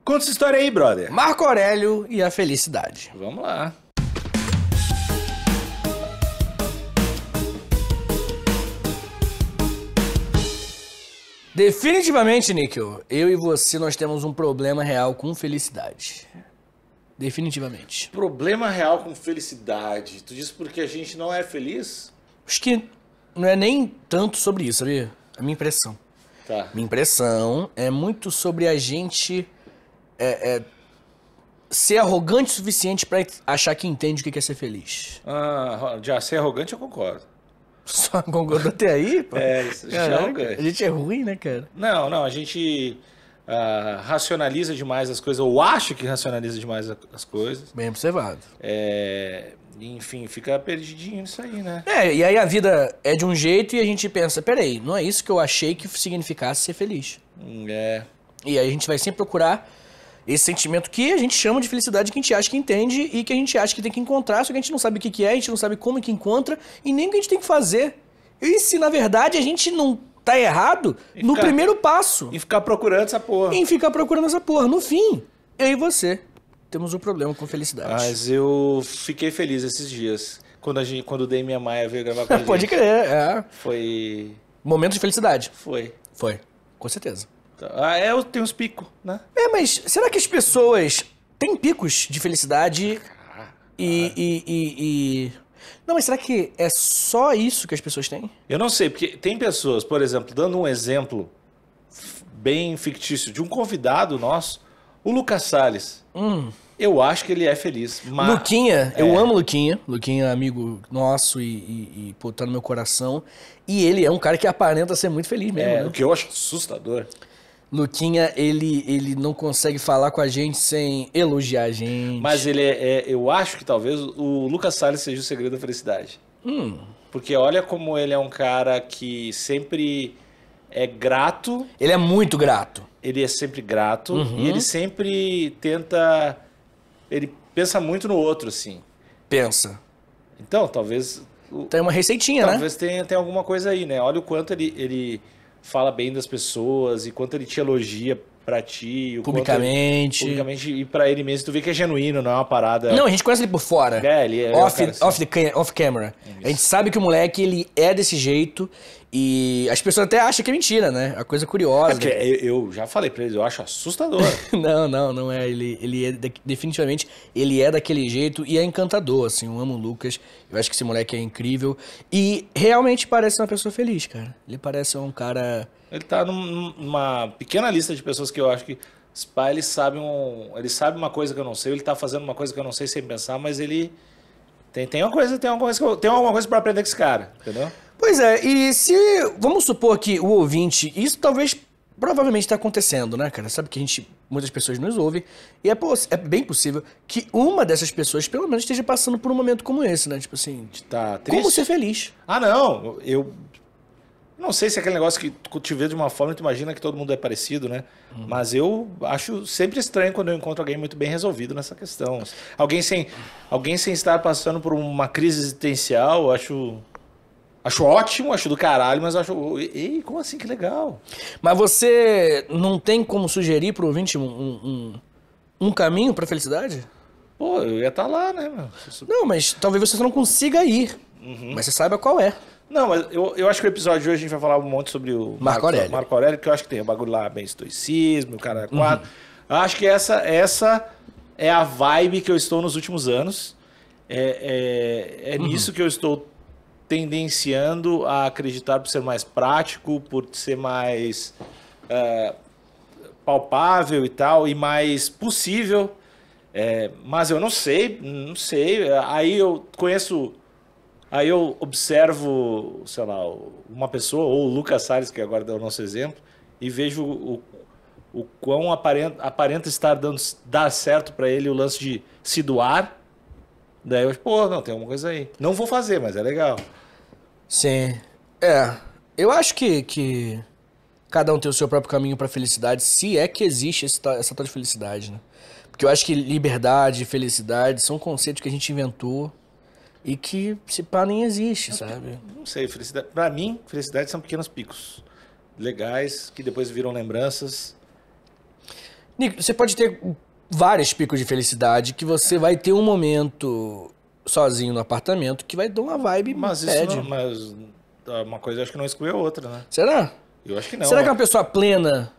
Conta essa história aí, brother. Marco Aurélio e a felicidade. Vamos lá. Definitivamente, Níquel, eu e você, nós temos um problema real com felicidade. Definitivamente. Problema real com felicidade. Tu diz porque a gente não é feliz? Acho que não é nem tanto sobre isso, sabia? A minha impressão. Tá. Minha impressão é muito sobre a gente ser arrogante o suficiente pra achar que entende o que é ser feliz. Ah, já ser arrogante eu concordo. Só concordou até aí, pô? Isso já é Caraca, arrogante. a gente é ruim, né, cara? Não, a gente racionaliza demais as coisas, ou acha que racionaliza demais as coisas. Bem observado. Enfim, fica perdidinho nisso aí, né? E aí a vida é de um jeito e a gente pensa, peraí, não é isso que eu achei que significasse ser feliz. E aí a gente vai sempre procurar esse sentimento que a gente chama de felicidade, que a gente acha que entende e que a gente acha que tem que encontrar, só que a gente não sabe o que é, a gente não sabe como que encontra e nem o que a gente tem que fazer. E se, na verdade, a gente não tá errado no primeiro passo. E ficar procurando essa porra. Em ficar procurando essa porra. No fim, eu e você temos um problema com felicidade. Mas eu fiquei feliz esses dias. Quando o Dei Minha Maia veio gravar com a gente. Pode crer, Foi... Momento de felicidade. Foi, com certeza. eu tenho uns picos, né? Mas será que as pessoas têm picos de felicidade Não, mas será que é só isso que as pessoas têm? Eu não sei, porque tem pessoas, por exemplo, dando um exemplo bem fictício de um convidado nosso, o Lucas Salles. Eu acho que ele é feliz. Mas... Luquinha, eu amo Luquinha. Luquinha é amigo nosso e pô, tá no meu coração. E ele é um cara que aparenta ser muito feliz mesmo, né? O que eu acho assustador. Luquinha, ele não consegue falar com a gente sem elogiar a gente. Mas ele eu acho que talvez o Lucas Salles seja o segredo da felicidade. Porque olha como ele é um cara que sempre é grato. Ele é muito grato. Ele é sempre grato e ele sempre tenta... Ele pensa muito no outro, assim. Pensa. Então, talvez... Tem uma receitinha, talvez tenha alguma coisa aí, né? Olha o quanto ele fala bem das pessoas e quanto ele te elogia pra ti. Publicamente. E pra ele mesmo. Tu vê que é genuíno, não é uma parada... Não, a gente conhece ele por fora. Ele é Off camera. A gente sabe que o moleque, ele é desse jeito e as pessoas até acham que é mentira, né? A coisa curiosa. Porque eu já falei pra eles, eu acho assustador. Não é. Ele é definitivamente, ele é daquele jeito e é encantador, assim. Eu amo o Lucas. Eu acho que esse moleque é incrível. E realmente parece uma pessoa feliz, cara. Ele parece um cara... Ele tá numa pequena lista de pessoas que eu acho que ele sabe uma coisa que eu não sei, ele tá fazendo uma coisa que eu não sei sem pensar, mas ele tem alguma coisa para aprender com esse cara, entendeu? Pois é, e se vamos supor que o ouvinte, isso provavelmente está acontecendo, né, cara? Sabe que muitas pessoas nos ouvem e é bem possível que uma dessas pessoas pelo menos esteja passando por um momento como esse, né? Tipo assim, tá triste? Como ser feliz? Não, eu não sei se é aquele negócio que tu te vê de uma forma e tu imagina que todo mundo é parecido, né? Mas eu acho sempre estranho quando eu encontro alguém muito bem resolvido nessa questão. Alguém sem estar passando por uma crise existencial, acho ótimo, acho do caralho, mas acho... Ei, como assim? Que legal. Mas você não tem como sugerir pro ouvinte um caminho pra felicidade? Pô, eu ia estar lá, né, meu? Não, mas talvez você não consiga ir. Mas você saiba qual é. Não, mas eu acho que o episódio de hoje a gente vai falar um monte sobre o Marco Aurélio. Marco Aurélio, que eu acho que tem o bagulho lá, bem estoicismo, o cara é quatro. Acho que essa é a vibe que eu estou nos últimos anos. Nisso que eu estou tendenciando a acreditar por ser mais prático, por ser mais palpável e tal, e mais possível. Mas eu não sei. Aí eu observo, sei lá, uma pessoa, ou o Lucas Salles, que agora deu o nosso exemplo, e vejo o quão aparenta dar certo para ele o lance de se doar. Daí eu, não, tem alguma coisa aí. Não vou fazer, mas é legal. Sim. Eu acho que cada um tem o seu próprio caminho pra felicidade, se é que existe essa tal de felicidade, né? Porque eu acho que liberdade e felicidade são conceitos que a gente inventou e que, se pá, nem existe, sabe? Não sei, felicidade. Pra mim, felicidade são pequenos picos legais que depois viram lembranças. Nico, você pode ter vários picos de felicidade que você vai ter um momento sozinho no apartamento que vai dar uma vibe mas isso não, mas uma coisa eu acho que não exclui a outra, né? Será? Eu acho que não. Será que uma pessoa plena,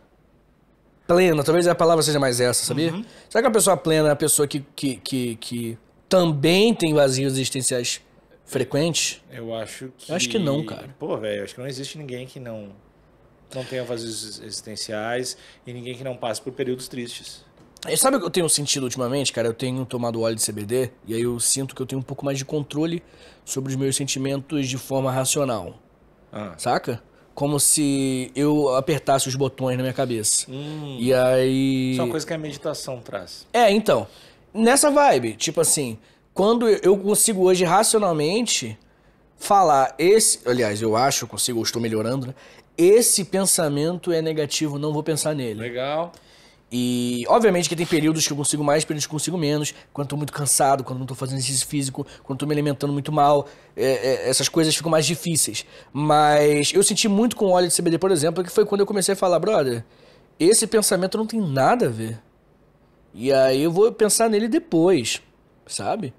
talvez a palavra seja mais essa, sabia? Uhum. Será que uma pessoa plena é uma pessoa que também tem vazios existenciais frequentes? Eu acho que... Eu acho que não, cara. Pô, velho, acho que não existe ninguém que não tenha vazios existenciais e ninguém que não passe por períodos tristes. E sabe o que eu tenho sentido ultimamente, cara? Eu tenho tomado óleo de CBD e aí eu sinto que eu tenho um pouco mais de controle sobre os meus sentimentos de forma racional. Saca? Como se eu apertasse os botões na minha cabeça. E aí... Isso é uma coisa que a meditação traz. Então, nessa vibe, tipo assim, quando eu consigo hoje racionalmente falar aliás, eu acho, eu consigo, eu estou melhorando, né? Esse pensamento é negativo, não vou pensar nele. Legal. E, obviamente, que tem períodos que eu consigo mais, períodos que eu consigo menos. Quando tô muito cansado, quando não tô fazendo exercício físico, quando tô me alimentando muito mal. Essas coisas ficam mais difíceis. Mas eu senti muito com o óleo de CBD, por exemplo, que foi quando eu comecei a falar, brother, esse pensamento não tem nada a ver. E aí eu vou pensar nele depois, sabe?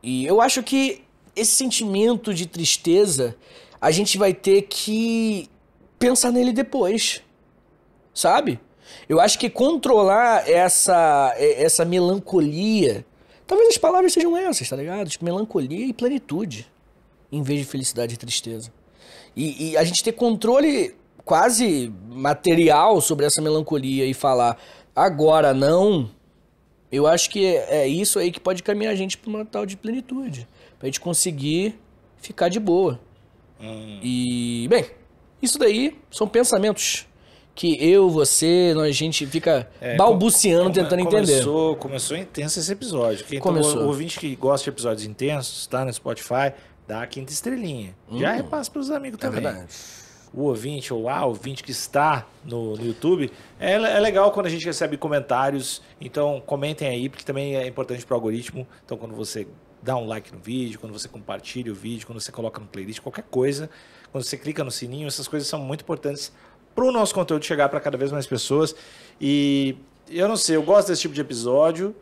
E eu acho que esse sentimento de tristeza, a gente vai ter que pensar nele depois, sabe? Eu acho que controlar essa melancolia... Talvez as palavras sejam essas, tá ligado? Tipo, melancolia e plenitude, em vez de felicidade e tristeza. E a gente ter controle quase material sobre essa melancolia e falar, agora não... Eu acho que é isso aí que pode caminhar a gente pra uma tal de plenitude. Pra gente conseguir ficar de boa. E, bem, isso daí são pensamentos... que eu, você, a gente fica balbuciando, tentando entender. Começou intenso esse episódio. Então, Começou. o ouvinte que gosta de episódios intensos, tá no Spotify, dá a 5ª estrelinha. Já repassa pros amigos também. Verdade. O ouvinte ou a ouvinte que está no YouTube, é legal quando a gente recebe comentários. Então, comentem aí, porque também é importante pro algoritmo. Então, quando você dá um like no vídeo, quando você compartilha o vídeo, quando você coloca no playlist, qualquer coisa, quando você clica no sininho, essas coisas são muito importantes para o nosso conteúdo chegar para cada vez mais pessoas. E eu não sei, eu gosto desse tipo de episódio.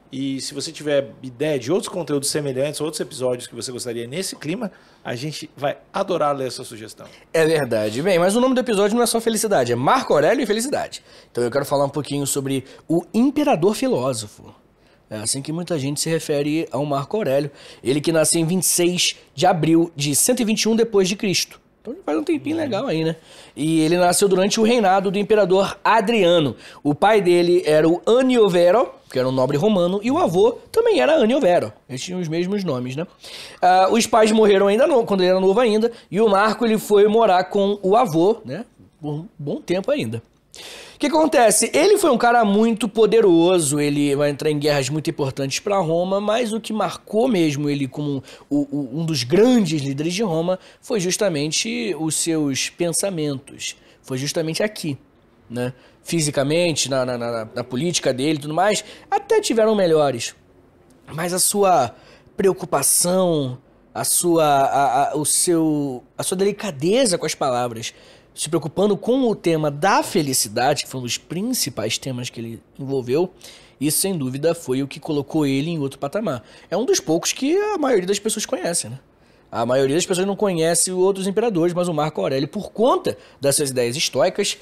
E se você tiver ideia de outros conteúdos semelhantes, outros episódios que você gostaria nesse clima, a gente vai adorar ler a sua sugestão. É verdade. Bem, mas o nome do episódio não é só felicidade, é Marco Aurélio e felicidade. Então eu quero falar um pouquinho sobre o imperador filósofo. É assim que muita gente se refere ao Marco Aurélio. Ele que nasceu em 26 de abril de 121 depois de Cristo. Então faz um tempinho legal aí, né? E ele nasceu durante o reinado do imperador Adriano. O pai dele era o Annio Vero, que era um nobre romano, e o avô também era Annio Vero. Eles tinham os mesmos nomes, né? Os pais morreram ainda quando ele era novo ainda, e o Marco ele foi morar com o avô, né? Por um bom tempo ainda. O que acontece? Ele foi um cara muito poderoso, ele vai entrar em guerras muito importantes para Roma, mas o que marcou mesmo ele como um dos grandes líderes de Roma foi justamente os seus pensamentos. Foi justamente aqui, né? Fisicamente, na política dele e tudo mais, até tiveram melhores. Mas a sua preocupação, a sua delicadeza com as palavras, se preocupando com o tema da felicidade, que foi um dos principais temas que ele envolveu, isso sem dúvida foi o que colocou ele em outro patamar. É um dos poucos que a maioria das pessoas conhece, né? A maioria das pessoas não conhece outros imperadores, mas o Marco Aurélio, por conta das suas ideias estoicas,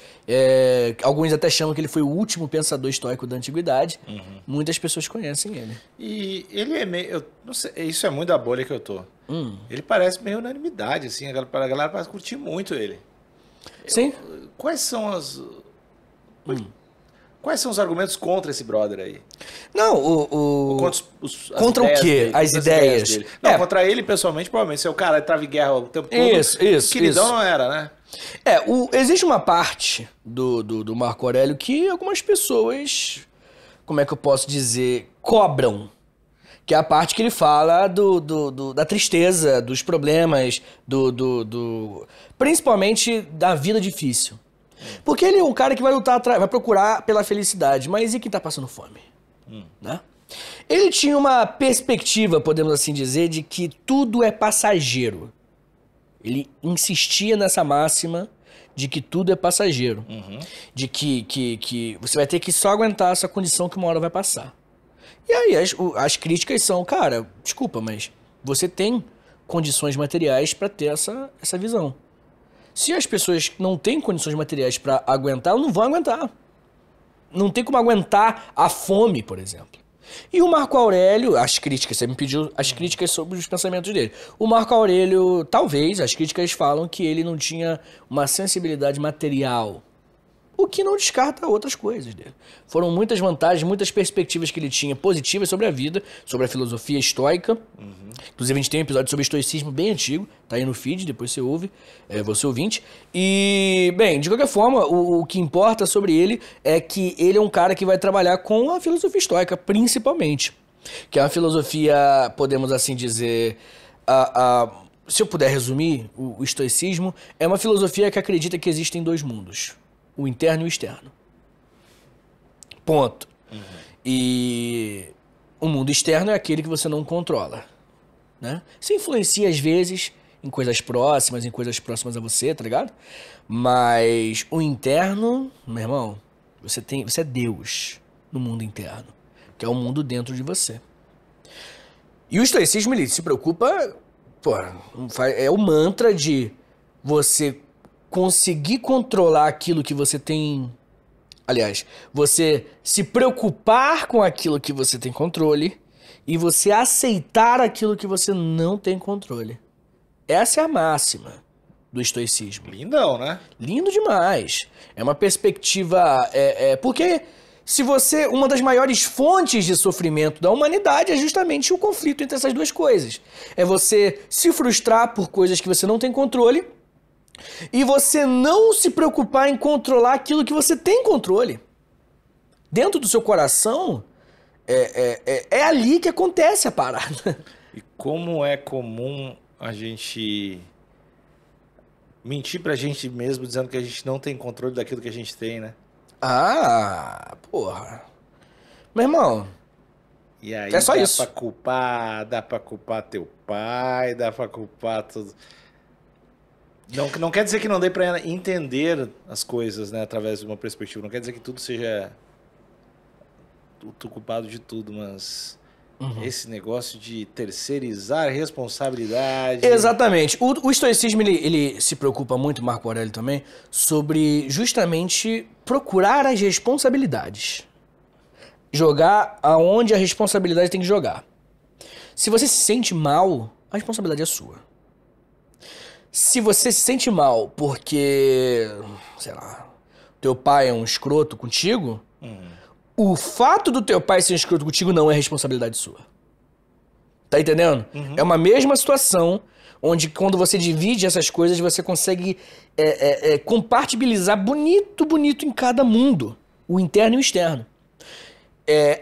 alguns até chamam que ele foi o último pensador estoico da antiguidade, muitas pessoas conhecem ele. E ele é meio... não sei, isso é muito da bolha que eu tô. Ele parece meio unanimidade, assim, a galera parece curtir muito ele. Sim. Quais são os argumentos contra esse brother aí? Não, contra o quê? As ideias dele. Não, contra ele pessoalmente, provavelmente. Se o cara entrava em guerra o tempo todo. Isso. Queridão não era, né? Existe uma parte do Marco Aurélio que algumas pessoas, como é que eu posso dizer, cobram. Que é a parte que ele fala da tristeza, dos problemas, principalmente da vida difícil. Porque ele é um cara que vai lutar atrás, vai procurar pela felicidade, mas e quem tá passando fome? Né? Ele tinha uma perspectiva, podemos assim dizer, de que tudo é passageiro. Ele insistia nessa máxima de que tudo é passageiro. De que você vai ter que só aguentar essa condição que uma hora vai passar. E aí as críticas são, cara, desculpa, mas você tem condições materiais para ter essa visão. Se as pessoas não têm condições materiais para aguentar, elas não vão aguentar. Não tem como aguentar a fome, por exemplo. E o Marco Aurélio, as críticas, você me pediu as críticas sobre os pensamentos dele. O Marco Aurélio, talvez, as críticas falam que ele não tinha uma sensibilidade material. O que não descarta outras coisas dele. Foram muitas vantagens, muitas perspectivas que ele tinha positivas sobre a vida, sobre a filosofia estoica. Inclusive a gente tem um episódio sobre estoicismo bem antigo, tá aí no feed, depois você ouve, você ouvinte. E, bem, de qualquer forma, o que importa sobre ele é que ele é um cara que vai trabalhar com a filosofia estoica, principalmente. Que é uma filosofia, podemos assim dizer, se eu puder resumir, o estoicismo é uma filosofia que acredita que existem dois mundos. O interno e o externo. Ponto. E o mundo externo é aquele que você não controla. Né? Você influencia às vezes em coisas próximas a você, tá ligado? Mas o interno, meu irmão, você é Deus no mundo interno, que é o mundo dentro de você. E o estoicismo, ele se preocupa, é o mantra de você conseguir controlar aquilo que você tem... Aliás, você se preocupar com aquilo que você tem controle e você aceitar aquilo que você não tem controle. Essa é a máxima do estoicismo. Lindão, né? Lindo demais. É uma perspectiva... porque se você... Uma das maiores fontes de sofrimento da humanidade é justamente o conflito entre essas duas coisas. É você se frustrar por coisas que você não tem controle e você não se preocupar em controlar aquilo que você tem controle. Dentro do seu coração, é ali que acontece a parada. E como é comum a gente mentir pra gente mesmo, dizendo que a gente não tem controle daquilo que a gente tem, né? Ah, porra. Meu irmão, e aí é só isso. Dá pra culpar teu pai, dá pra culpar tudo. Não quer dizer que não dê pra entender as coisas, né, através de uma perspectiva. Não quer dizer que tudo seja culpado de tudo, mas esse negócio de terceirizar a responsabilidade... Exatamente. O estoicismo, ele se preocupa muito, Marco Aurélio também, sobre justamente procurar as responsabilidades. Jogar aonde a responsabilidade tem que jogar. Se você se sente mal, a responsabilidade é sua. Se você se sente mal porque, sei lá, teu pai é um escroto contigo, o fato do teu pai ser um escroto contigo não é responsabilidade sua. Tá entendendo? É uma mesma situação onde quando você divide essas coisas, você consegue compartibilizar bonito em cada mundo. O interno e o externo.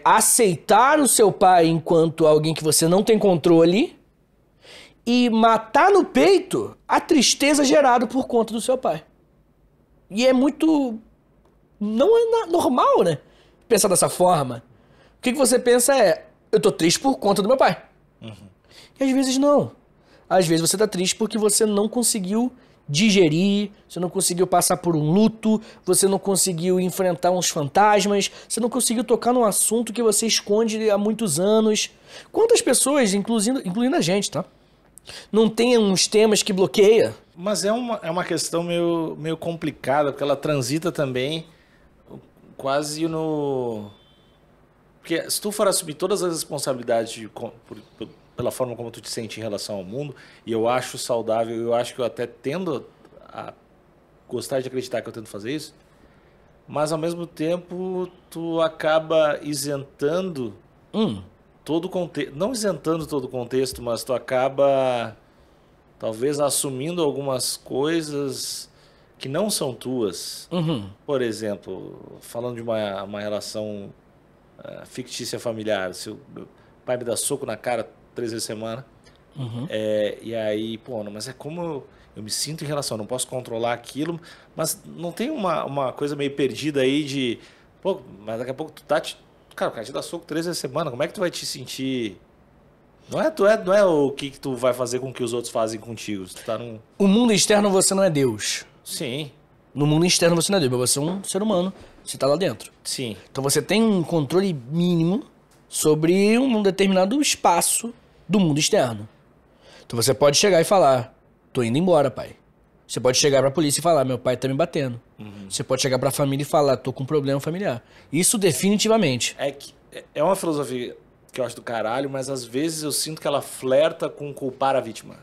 Aceitar o seu pai enquanto alguém que você não tem controle... E matar no peito a tristeza gerada por conta do seu pai. E é muito... Não é normal, né? Pensar dessa forma. O que você pensa eu tô triste por conta do meu pai. E às vezes não. Às vezes você tá triste porque você não conseguiu digerir, você não conseguiu passar por um luto, você não conseguiu enfrentar uns fantasmas, você não conseguiu tocar num assunto que você esconde há muitos anos. Quantas pessoas, incluindo a gente, tá? Não tem uns temas que bloqueia. Mas é uma questão meio complicada, porque ela transita também quase no... Porque se tu for assumir todas as responsabilidades pela forma como tu te sente em relação ao mundo, e eu acho saudável, eu acho que eu até tendo a gostar de acreditar que eu tento fazer isso, mas ao mesmo tempo tu acaba isentando... todo o contexto, não isentando todo o contexto, mas tu acaba talvez assumindo algumas coisas que não são tuas. Por exemplo, falando de uma relação fictícia familiar, se o meu pai me dá soco na cara 3 vezes a semana, e aí, mas é como eu me sinto em relação, eu não posso controlar aquilo, mas não tem uma coisa meio perdida aí de, mas daqui a pouco tu tá cara, o cara te dá soco 3 vezes a semana, como é que tu vai te sentir? Não é o que tu vai fazer com o que os outros fazem contigo. Tu tá num... O mundo externo você não é Deus. Sim. No mundo externo você não é Deus, mas você é um ser humano. Você tá lá dentro. Sim. Então você tem um controle mínimo sobre um determinado espaço do mundo externo. Então você pode chegar e falar, tô indo embora, pai. Você pode chegar pra polícia e falar, meu pai tá me batendo. Você pode chegar pra família e falar, tô com um problema familiar. Isso definitivamente. É uma filosofia que eu acho do caralho, mas às vezes eu sinto que ela flerta com culpar a vítima.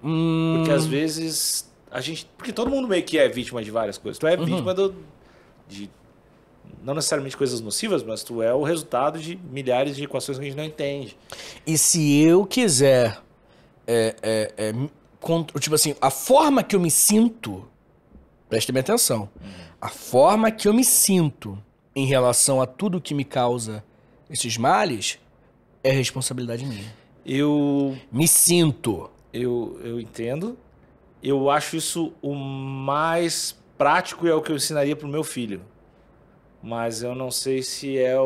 Porque às vezes a gente... Porque todo mundo meio que é vítima de várias coisas. Tu é vítima de não necessariamente coisas nocivas, mas tu é o resultado de milhares de equações que a gente não entende. E se eu quiser... tipo assim, a forma que eu me sinto... Preste bem atenção. A forma que eu me sinto em relação a tudo que me causa esses males é responsabilidade minha. Eu me sinto. Eu entendo. Eu acho isso o mais prático e é o que eu ensinaria pro meu filho. Mas eu não sei se é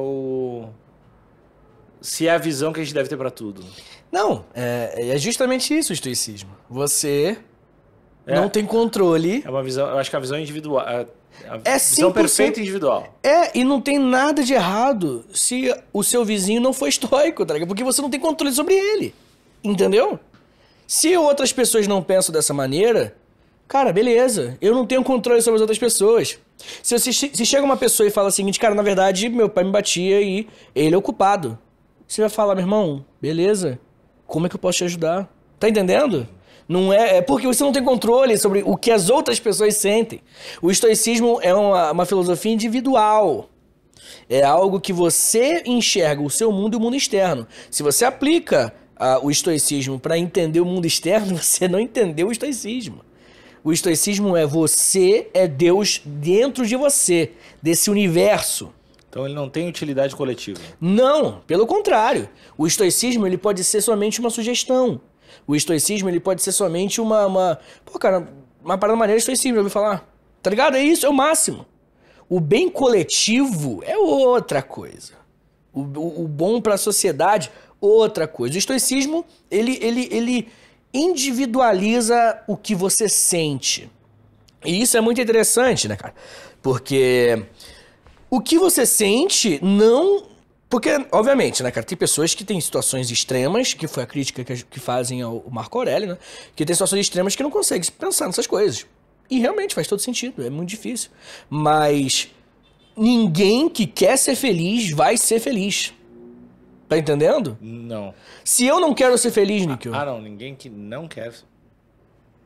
a visão que a gente deve ter pra tudo. Não, é justamente isso o estoicismo. Você não tem controle. É uma visão, eu acho que a visão individual, é visão perfeita individual. E não tem nada de errado se o seu vizinho não for estoico, tá ligado? Porque você não tem controle sobre ele. Entendeu? Se outras pessoas não pensam dessa maneira, cara, beleza. Eu não tenho controle sobre as outras pessoas. Se chega uma pessoa e fala o seguinte, cara, na verdade, meu pai me batia e ele é o culpado. Você vai falar, meu irmão, beleza? Como é que eu posso te ajudar? Tá entendendo? Não é porque você não tem controle sobre o que as outras pessoas sentem. O estoicismo é uma filosofia individual. É algo que você enxerga o seu mundo e o mundo externo. Se você aplica o estoicismo para entender o mundo externo, você não entendeu o estoicismo. O estoicismo você é Deus dentro de você, desse universo. Então ele não tem utilidade coletiva. Não, pelo contrário. O estoicismo ele pode ser somente uma sugestão. O estoicismo ele pode ser somente uma parada maneira de estoicismo, já ouviu falar? Tá ligado? É isso, é o máximo. O bem coletivo é outra coisa. O bom para a sociedade, outra coisa. O estoicismo, ele individualiza o que você sente. E isso é muito interessante, né, cara? Porque o que você sente não... Porque, obviamente, né, cara, tem pessoas que têm situações extremas, que foi a crítica que fazem ao Marco Aurélio, né? Que tem situações extremas que não conseguem pensar nessas coisas. E realmente faz todo sentido, é muito difícil. Mas ninguém que quer ser feliz vai ser feliz. Tá entendendo? Não. Se eu não quero ser feliz, Níquel... não, ninguém que não quer...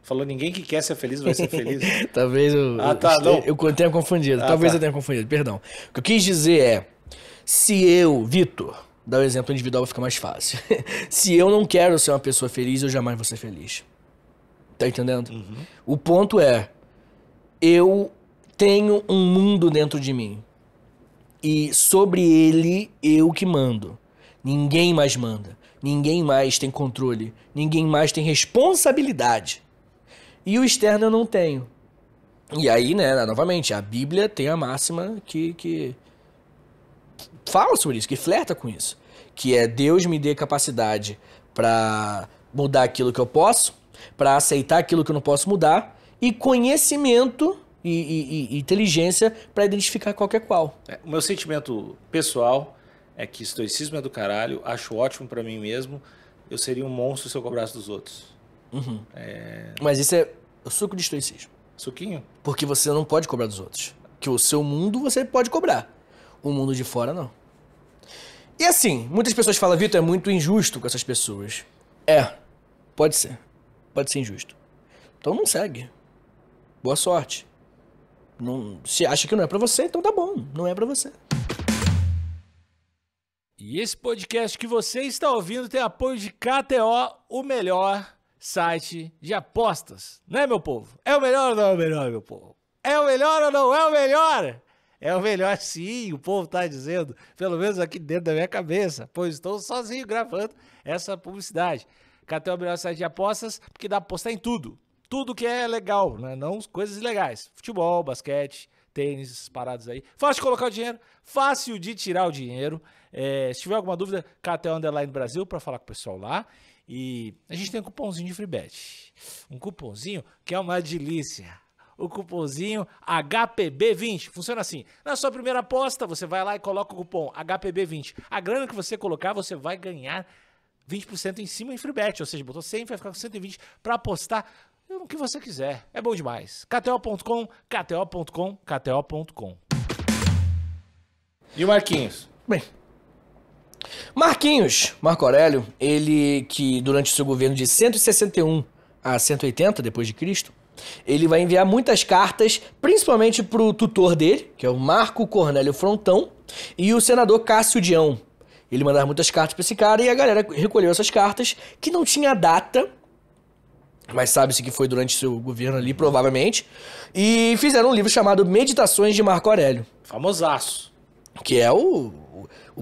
Falou ninguém que quer ser feliz vai ser feliz. Talvez eu tenha confundido. Talvez eu tenha confundido, perdão. O que eu quis dizer é... Se eu, Vitor, dar o exemplo individual vai ficar mais fácil. Se eu não quero ser uma pessoa feliz, eu jamais vou ser feliz. Tá entendendo? Uhum. O ponto é, eu tenho um mundo dentro de mim. E sobre ele, eu que mando. Ninguém mais manda. Ninguém mais tem controle. Ninguém mais tem responsabilidade. E o externo eu não tenho. E aí, né, novamente, a Bíblia tem a máxima que fala sobre isso, que flerta com isso. Que é Deus me dê capacidade para mudar aquilo que eu posso, para aceitar aquilo que eu não posso mudar, e conhecimento e inteligência para identificar qualquer qual. O meu sentimento pessoal é que estoicismo é do caralho, acho ótimo para mim mesmo, eu seria um monstro se eu cobrasse dos outros. Uhum. Mas isso é o suco de estoicismo. Suquinho? Porque você não pode cobrar dos outros. Que o seu mundo você pode cobrar. O mundo de fora, não. E assim, muitas pessoas falam, Vitor, é muito injusto com essas pessoas. Pode ser. Pode ser injusto. Então não segue. Boa sorte. Não, se acha que não é pra você, então tá bom. Não é pra você. E esse podcast que você está ouvindo tem apoio de KTO, o melhor site de apostas. Não é, meu povo? É o melhor ou não é o melhor, meu povo? É o melhor ou não é o melhor? É o melhor sim, o povo tá dizendo, pelo menos aqui dentro da minha cabeça, pois estou sozinho gravando essa publicidade. KTO é o melhor site de apostas, porque dá pra apostar em tudo. Tudo que é legal, né? Não coisas ilegais. Futebol, basquete, tênis, essas paradas aí. Fácil de colocar o dinheiro, fácil de tirar o dinheiro. Se tiver alguma dúvida, KTO _ Brasil para falar com o pessoal lá. E a gente tem um cupomzinho de free bet. Um cupomzinho que é uma delícia. o cupomzinho HPB20. Funciona assim. Na sua primeira aposta, você vai lá e coloca o cupom HPB20. A grana que você colocar, você vai ganhar 20% em cima em free bet. Ou seja, botou 100, vai ficar com 120 para apostar no que você quiser. É bom demais. KTO.com, KTO.com, KTO.com. E o Marquinhos? Bem, Marco Aurélio, ele que durante o seu governo de 161 a 180 depois de Cristo, ele vai enviar muitas cartas, principalmente para o tutor dele, que é o Marco Cornélio Frontão, e o senador Cássio Dião. Ele mandava muitas cartas para esse cara e a galera recolheu essas cartas, que não tinha data, mas sabe-se que foi durante seu governo ali, provavelmente, e fizeram um livro chamado Meditações de Marco Aurélio. Famosaço. Que é o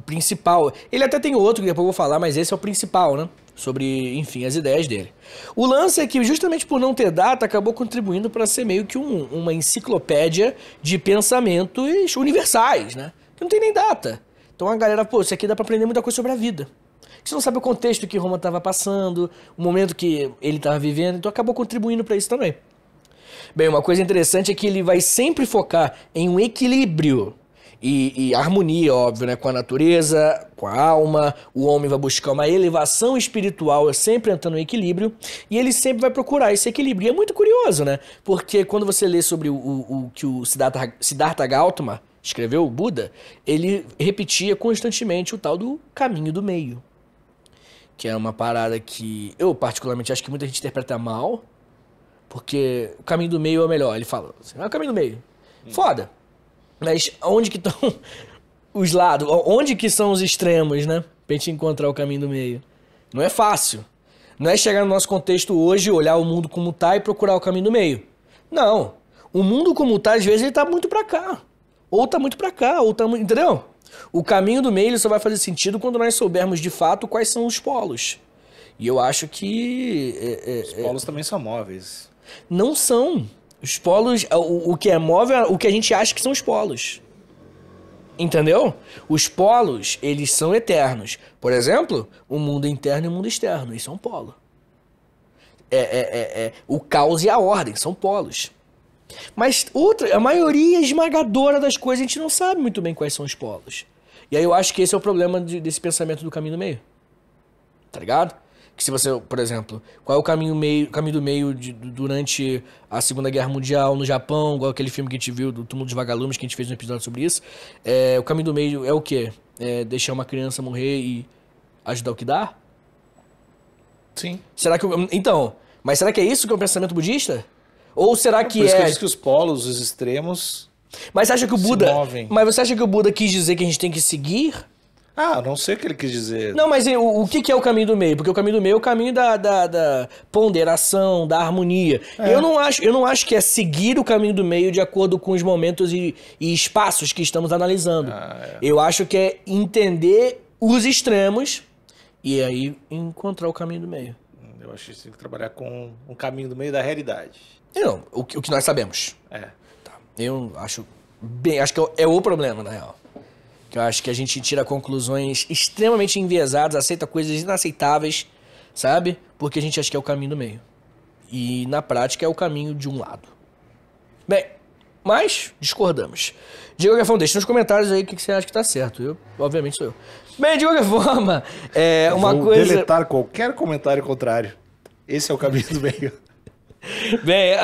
principal. Ele até tem outro que depois eu vou falar, mas esse é o principal, né? Sobre, enfim, as ideias dele. O lance é que, justamente por não ter data, acabou contribuindo para ser meio que uma enciclopédia de pensamentos universais, né? Que não tem nem data. Então a galera, pô, isso aqui dá pra aprender muita coisa sobre a vida. Você não sabe o contexto que Roma estava passando, o momento que ele estava vivendo, então acabou contribuindo para isso também. Bem, uma coisa interessante é que ele vai sempre focar em um equilíbrio e harmonia, óbvio, né? Com a natureza, com a alma. O homem vai buscar uma elevação espiritual, sempre entrando em equilíbrio, e ele sempre vai procurar esse equilíbrio. E é muito curioso, né? Porque quando você lê sobre o que o Siddhartha Gautama escreveu, o Buda, ele repetia constantemente o tal do caminho do meio. Que é uma parada que eu particularmente acho que muita gente interpreta mal, porque o caminho do meio é o melhor. Ele fala, assim, é o caminho do meio. Foda. Mas onde que estão os lados? Onde que são os extremos, né? Pra gente encontrar o caminho do meio. Não é fácil. Não é chegar no nosso contexto hoje, olhar o mundo como tá e procurar o caminho do meio. Não. O mundo como tá, às vezes, ele tá muito pra cá. Ou tá muito pra cá, ou tá muito... Entendeu? O caminho do meio ele só vai fazer sentido quando nós soubermos de fato quais são os polos. E eu acho que... Os polos também são móveis. Não são. Os polos, o que é móvel, o que a gente acha que são os polos. Entendeu? Os polos, eles são eternos. Por exemplo, o mundo interno e o mundo externo. Isso é um polo. O caos e a ordem são polos. Mas a maioria esmagadora das coisas a gente não sabe muito bem quais são os polos. E aí eu acho que esse é o problema desse pensamento do caminho do meio. Tá ligado? Que se você, por exemplo, qual é o caminho do meio durante a Segunda Guerra Mundial no Japão, igual aquele filme que a gente viu do Túmulo dos Vagalumes, que a gente fez um episódio sobre isso. O caminho do meio é o quê? É deixar uma criança morrer e ajudar o que dá? Sim. Então, mas será que é isso que é o pensamento budista? Ou será que por isso que eu disse que os polos, os extremos, mas você acha que o Buda, se movem. Mas você acha que o Buda quis dizer que a gente tem que seguir? Ah, não sei o que ele quis dizer. Não, mas o que é o caminho do meio? Porque o caminho do meio é o caminho da ponderação, da harmonia. Eu não acho que é seguir o caminho do meio de acordo com os momentos e espaços que estamos analisando. Eu acho que é entender os extremos e aí encontrar o caminho do meio. Eu acho que você tem que trabalhar com um caminho do meio da realidade. Não, o que nós sabemos. Tá. Eu acho que é o problema, na real. Eu acho que a gente tira conclusões extremamente enviesadas, aceita coisas inaceitáveis, sabe? Porque a gente acha que é o caminho do meio. E na prática é o caminho de um lado. Bem, mas discordamos. De qualquer forma, deixa nos comentários aí o que você acha que tá certo. Eu, obviamente, sou eu. Bem, de qualquer forma, Vou deletar qualquer comentário contrário. Esse é o caminho do meio. Bem,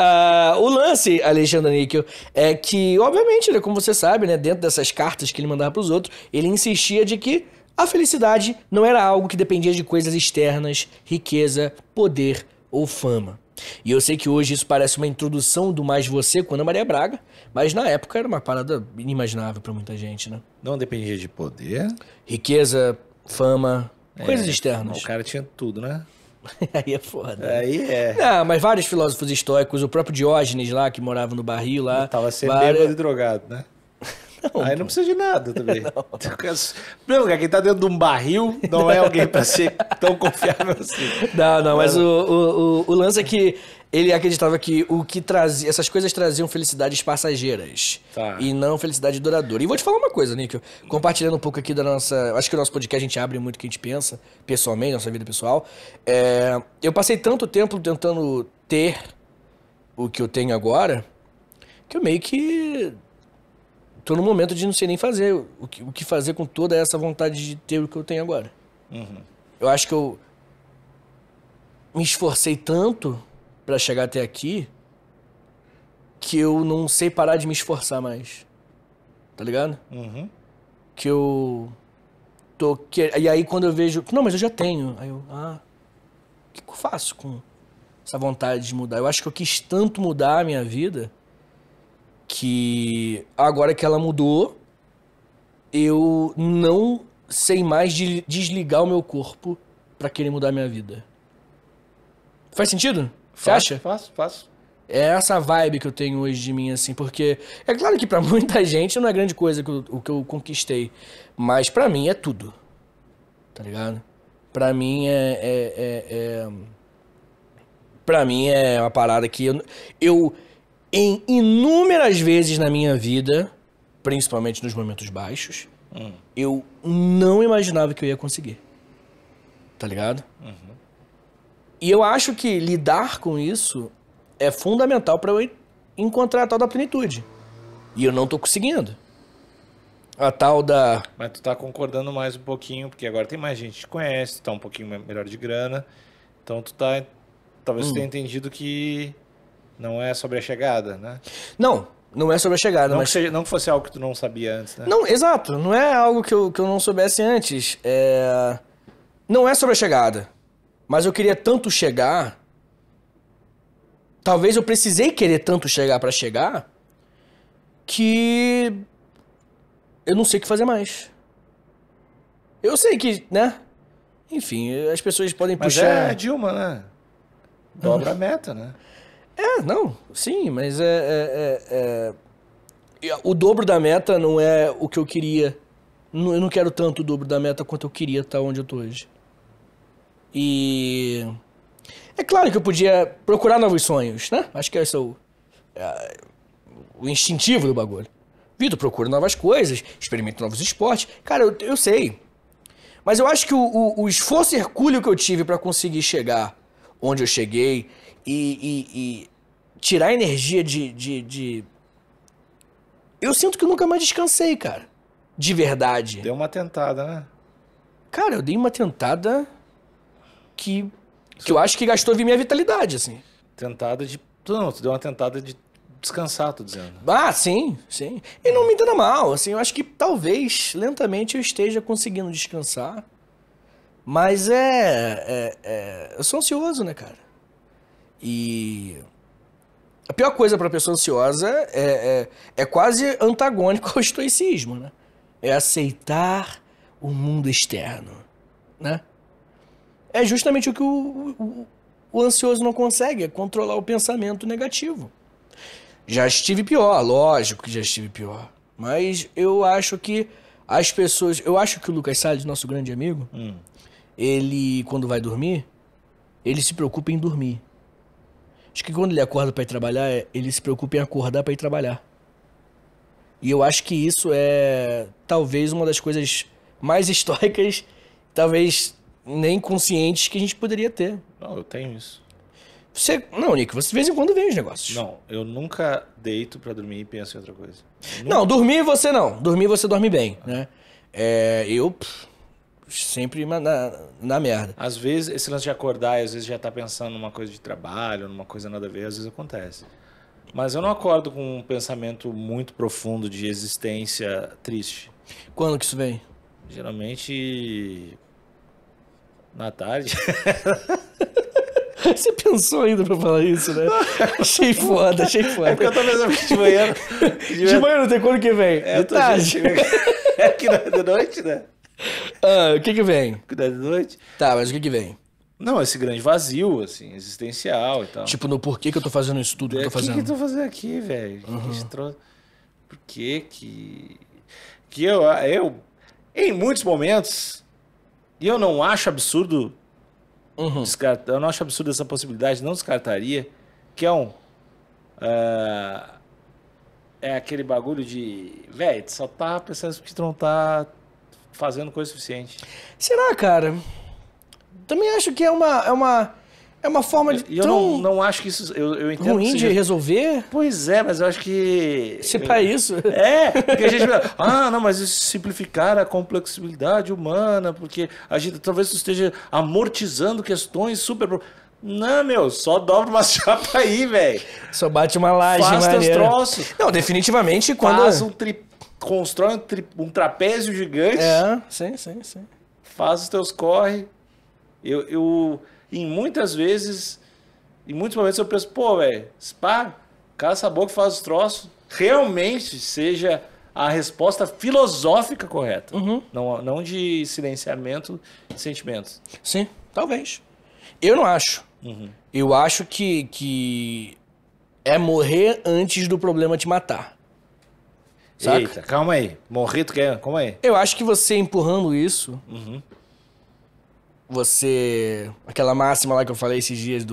o lance, Alexandre Níquel, é que, obviamente, né, como você sabe, né, dentro dessas cartas que ele mandava pros outros, ele insistia de que a felicidade não era algo que dependia de coisas externas, riqueza, poder ou fama. E eu sei que hoje isso parece uma introdução do Mais Você com Ana Maria Braga, mas na época era uma parada inimaginável pra muita gente, né? Não dependia de poder. Riqueza, fama, coisas externas. O cara tinha tudo, né? Aí é foda. Aí é. Não, mas vários filósofos estoicos, o próprio Diógenes lá, que morava no barril lá. Tava sempre bêbado e drogado, né? Não, aí não precisa de nada também. Não, quem tá dentro de um barril não é alguém pra ser tão confiável assim. Não, mas o lance é que ele acreditava que essas coisas traziam felicidades passageiras. Tá. E não felicidade duradoura. E vou te falar uma coisa, Níquel. Compartilhando um pouco aqui da nossa... Acho que o nosso podcast a gente abre muito o que a gente pensa, pessoalmente, nossa vida pessoal. Eu passei tanto tempo tentando ter o que eu tenho agora, que eu meio que tô no momento de não sei nem fazer o que fazer com toda essa vontade de ter o que eu tenho agora. Eu acho que eu me esforcei tanto pra chegar até aqui que eu não sei parar de me esforçar mais. Tá ligado? Que eu tô... E aí quando eu vejo... Não, mas eu já tenho. Aí eu... o que eu faço com essa vontade de mudar? Eu acho que eu quis tanto mudar a minha vida que agora que ela mudou, eu não sei mais desligar o meu corpo pra querer mudar a minha vida. Faz sentido? Você acha? Faço. É essa vibe que eu tenho hoje de mim, assim, porque é claro que pra muita gente não é grande coisa o que eu conquistei, mas pra mim é tudo, tá ligado? Pra mim pra mim é uma parada que eu em inúmeras vezes na minha vida, principalmente nos momentos baixos, eu não imaginava que eu ia conseguir, tá ligado? E eu acho que lidar com isso é fundamental pra eu encontrar a tal da plenitude. E eu não tô conseguindo. A tal da... Mas tu tá concordando mais um pouquinho, porque agora tem mais gente que te conhece, tu tá um pouquinho melhor de grana. Então tu tá... Talvez tu tenha entendido que não é sobre a chegada, né? Não é sobre a chegada, não mas... Não que fosse algo que tu não sabia antes, né? Não, exato. Não é algo que eu não soubesse antes. Não é sobre a chegada. Mas eu queria tanto chegar... Talvez eu precisei querer tanto chegar pra chegar que eu não sei o que fazer mais. Eu sei que, né? Enfim, as pessoas podem puxar... Mas é a Dilma, né? Dobra a meta, né? Não, sim, mas o dobro da meta não é o que eu queria. Eu não quero tanto o dobro da meta quanto eu queria estar onde eu tô hoje. E... É claro que eu podia procurar novos sonhos, né? Acho que esse é o instintivo do bagulho. Vitor, procura novas coisas, experimenta novos esportes. Cara, eu sei. Mas eu acho que o esforço e hercúleo que eu tive pra conseguir chegar onde eu cheguei e tirar a energia de... Eu sinto que eu nunca mais descansei, cara. De verdade. Deu uma tentada, né? Cara, eu dei uma tentada que eu acho que gastou minha vitalidade, assim. Tentada de... Não, tu deu uma tentada de descansar, tô dizendo. Sim, sim. E não me entenda mal, assim, eu acho que talvez, lentamente, eu esteja conseguindo descansar. Mas eu sou ansioso, né, cara? E a pior coisa pra pessoa ansiosa é quase antagônico ao estoicismo, né? É aceitar o mundo externo, né? É justamente o que o ansioso não consegue, é controlar o pensamento negativo. Já estive pior, lógico que já estive pior. Mas eu acho que as pessoas... Eu acho que o Lucas Salles, nosso grande amigo, ele, quando vai dormir, ele se preocupa em dormir. Acho que quando ele acorda pra ir trabalhar, ele se preocupa em acordar pra ir trabalhar. E eu acho que isso é talvez uma das coisas mais estoicas, talvez nem conscientes que a gente poderia ter. Não, eu tenho isso. Não, Nick, você de vez em quando vê os negócios. Não, eu nunca deito pra dormir e penso em outra coisa. Não, dormir você não. Dormir você dorme bem, né? Eu sempre na merda. Às vezes, esse lance de acordar e às vezes já tá pensando numa coisa de trabalho, numa coisa nada a ver, às vezes acontece. Mas eu não acordo com um pensamento muito profundo de existência triste. Quando que isso vem? Geralmente... na tarde. Você pensou ainda pra falar isso, né? Achei foda. É porque eu tô pensando que de manhã... De manhã não tem quando que vem? De tarde. É que não é de noite, né? O que vem? Que não é de noite. Tá, mas o que vem? Não, esse grande vazio, assim, existencial e tal. Tipo, no porquê que eu tô fazendo isso tudo que eu tô fazendo. O que eu tô fazendo aqui, velho? Por que que... Que eu, em muitos momentos, e eu não acho absurdo... Eu não acho absurdo essa possibilidade, não descartaria, que é aquele bagulho de, velho, tu só tá pensando que tu não tá fazendo coisa suficiente. Será, cara? Também acho que é uma É uma forma de. E eu não acho que isso. Eu entendo ruim que de resolver. Pois é, mas eu acho que. Se pra isso. Porque a gente. Não, mas isso simplificar a complexibilidade humana, porque a gente talvez tu esteja amortizando questões super. Não, meu, só dobra uma chapa aí, velho. Só bate uma laje, faz teus troços. Não, definitivamente quando. Constrói um trapézio gigante. Sim. Faz os teus corre. Em muitas momentos eu penso, pô, velho, cala essa boca e faz os troços. Realmente seja a resposta filosófica correta. Não de silenciamento de sentimentos. Sim, talvez. Eu não acho. Eu acho que é morrer antes do problema te matar. Saca? Eita, calma aí. Morrer tu quer? Calma aí. Eu acho que você empurrando isso... Você... Aquela máxima lá que eu falei esses dias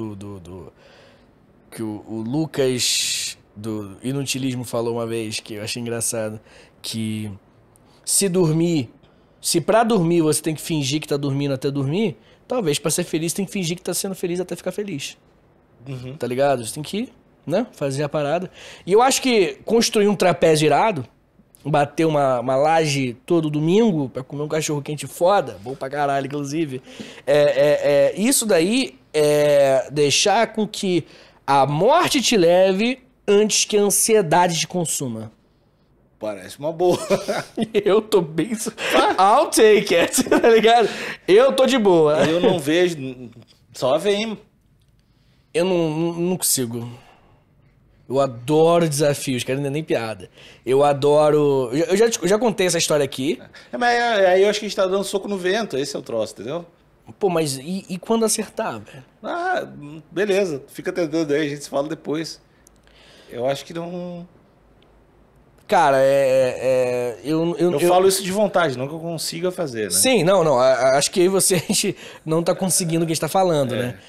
que o Lucas do Inutilismo falou uma vez, que eu achei engraçado, que se pra dormir você tem que fingir que tá dormindo até dormir, talvez pra ser feliz tem que fingir que tá sendo feliz até ficar feliz. Tá ligado? Você tem que, né, fazer a parada. E eu acho que construir um trapézio irado, bater uma laje todo domingo pra comer um cachorro quente foda, bom pra caralho, inclusive. Isso daí é deixar com que a morte te leve antes que a ansiedade te consuma. Parece uma boa. Eu tô bem... I'll take it, tá ligado? Eu tô de boa. Eu não vejo... Só vem. Eu não consigo. Eu adoro desafios, cara, não é nem piada. Eu adoro... Eu já contei essa história aqui. Mas aí eu acho que a gente tá dando soco no vento, esse é o troço, entendeu? Pô, mas e quando acertar, velho? Beleza, fica tentando aí, a gente se fala depois. Eu acho que não... Cara, eu falo isso de vontade, não que eu consiga fazer, né? Sim, não. Acho que aí a gente não tá conseguindo o que a gente tá falando, né?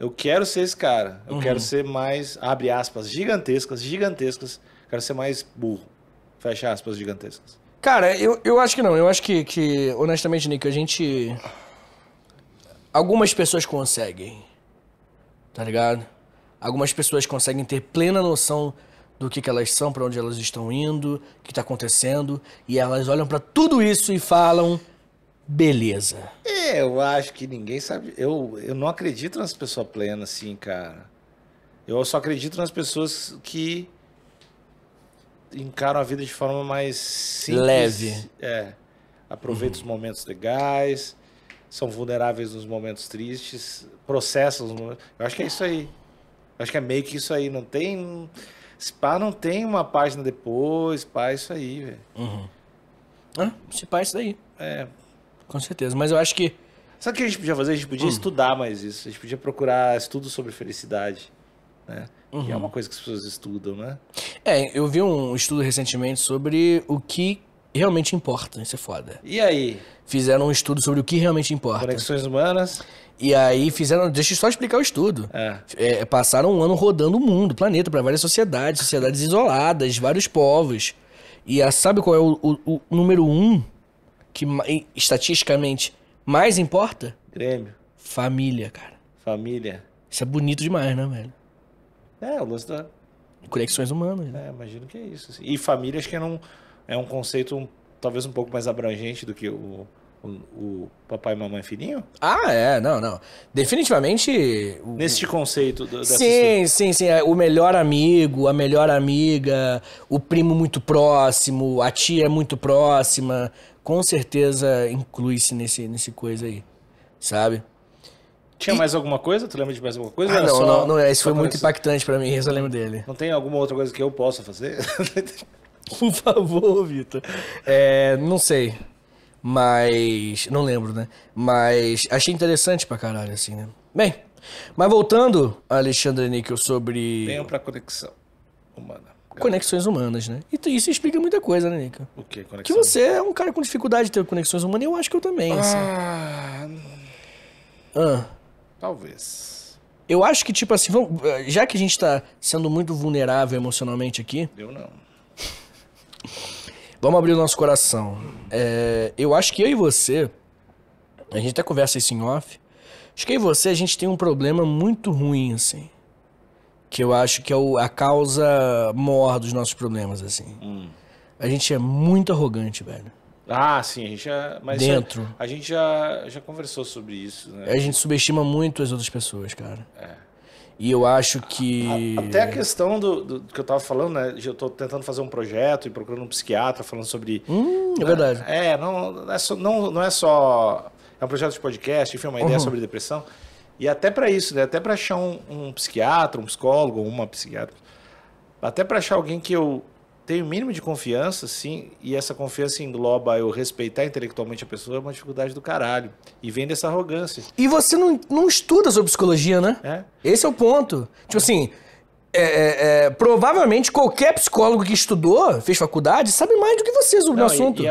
Eu quero ser esse cara. Eu quero ser mais, abre aspas, gigantescas. Quero ser mais burro. Fecha aspas, gigantescas. Cara, eu acho que não. Eu acho que honestamente, Nico, algumas pessoas conseguem. Tá ligado? Algumas pessoas conseguem ter plena noção do que elas são, pra onde elas estão indo, o que tá acontecendo, e elas olham pra tudo isso e falam, beleza. Eu acho que ninguém sabe. Eu não acredito nas pessoas plenas, assim, cara. Eu só acredito nas pessoas que encaram a vida de forma mais simples. Leve. Aproveitam os momentos legais, são vulneráveis nos momentos tristes, processam os momentos. Eu acho que é isso aí. Eu acho que é meio que isso aí. Não tem uma página depois, é isso aí, velho. Se pá, é isso daí. É. Com certeza, mas eu acho que... Sabe o que a gente podia fazer? A gente podia estudar mais isso. A gente podia procurar estudos sobre felicidade, né? Que é uma coisa que as pessoas estudam, né? Eu vi um estudo recentemente sobre o que realmente importa. Isso é foda. E aí? Fizeram um estudo sobre o que realmente importa. Conexões humanas. E aí fizeram... Deixa eu só explicar o estudo. Passaram um ano rodando o mundo, o planeta, para várias sociedades isoladas, vários povos. E sabe qual é o número 1 que estatisticamente mais importa? Grêmio. Família, cara. Família. Isso é bonito demais, né, velho? O lance da... Conexões humanas. Né? Imagino que é isso. Assim. E família acho que é um conceito talvez um pouco mais abrangente do que o papai, mamãe, filhinho? Não. Definitivamente... Nesse conceito... Sim. O melhor amigo, a melhor amiga, o primo muito próximo, a tia muito próxima, com certeza inclui-se nesse coisa aí, sabe? Tinha mais alguma coisa? Tu lembra de mais alguma coisa? Não, esse foi muito impactante pra mim, eu só lembro dele. Não tem alguma outra coisa que eu possa fazer? Por favor, Vitor. Não sei. Mas... Não lembro, né? Mas achei interessante pra caralho, assim, né? Bem, mas voltando, Alexandre Níquel, sobre... Venham pra conexão humana. Conexões humanas, né? E isso explica muita coisa, né, Níquel? O quê? Conexão? Que você é um cara com dificuldade de ter conexões humanas e eu acho que eu também, assim. Talvez. Eu acho que, tipo assim, já que a gente tá sendo muito vulnerável emocionalmente aqui... Eu não. Vamos abrir o nosso coração. Eu acho que eu e você, a gente até conversa isso em off, Acho que aí você, a gente tem um problema muito ruim, assim. Que eu acho que é a causa maior dos nossos problemas, assim. A gente é muito arrogante, velho. Ah, sim, a gente já... Mas dentro. A gente já conversou sobre isso, né? A gente subestima muito as outras pessoas, cara. E eu acho que... Até a questão do que eu tava falando, né? Eu tô tentando fazer um projeto e procurando um psiquiatra falando sobre... é verdade. Não é só... É um projeto de podcast, enfim, uma ideia sobre depressão. E até para isso, né? Até para achar um psiquiatra, um psicólogo, uma psiquiatra. Até para achar alguém que eu tenho o mínimo de confiança, sim, e essa confiança engloba eu respeitar intelectualmente a pessoa, é uma dificuldade do caralho. E vem dessa arrogância. E você não estuda sobre psicologia, né? Esse é o ponto. Tipo assim, provavelmente qualquer psicólogo que estudou, fez faculdade, sabe mais do que você sobre o assunto.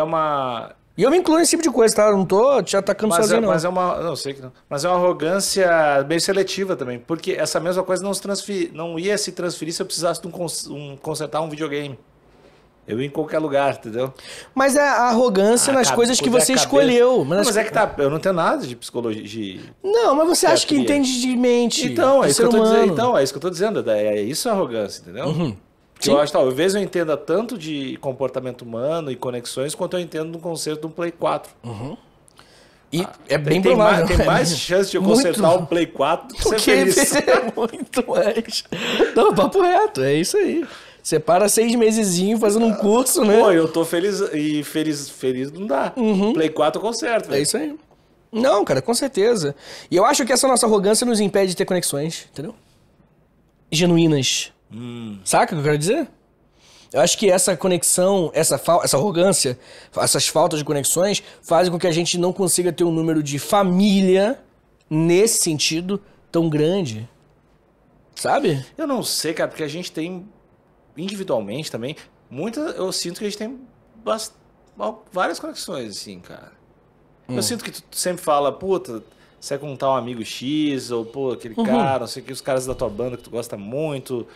E eu me incluo nesse tipo de coisa, tá? Eu não tô te atacando sozinho, não. Mas é uma... Não, sei que não. Mas é uma arrogância meio seletiva também. Porque essa mesma coisa não ia se transferir se eu precisasse de consertar um videogame. Eu ia em qualquer lugar, entendeu? Mas é a arrogância nas coisas que você escolheu. Mas é que tá... Eu não tenho nada de psicologia... Não, mas você acha que entende de mente. Então, é isso que eu tô dizendo. Então, é isso que eu tô dizendo. É isso a arrogância, entendeu? Porque eu acho que talvez eu entenda tanto de comportamento humano e conexões quanto eu entendo no conceito do Play 4. E é bem provável. Tem mais chance de eu consertar o Play 4 do que ser feliz. Muito mais. Não, papo reto, é isso aí. Você para 6 mesezinhos fazendo um curso, né? Pô, eu tô feliz e feliz não dá. Play 4 eu conserto, velho. É isso aí. Não, cara, com certeza. E eu acho que essa nossa arrogância nos impede de ter conexões, entendeu? Genuínas. Saca o que eu quero dizer? Eu acho que essa conexão, essa arrogância, essas faltas de conexões fazem com que a gente não consiga ter um número de família, nesse sentido, tão grande. Sabe? Eu não sei, cara, porque a gente tem, individualmente também, eu sinto que a gente tem várias conexões, assim, cara. Eu sinto que tu sempre fala, puta... Você vai contar um amigo X, ou pô, aquele cara, não sei o que, os caras da tua banda que tu gosta muito.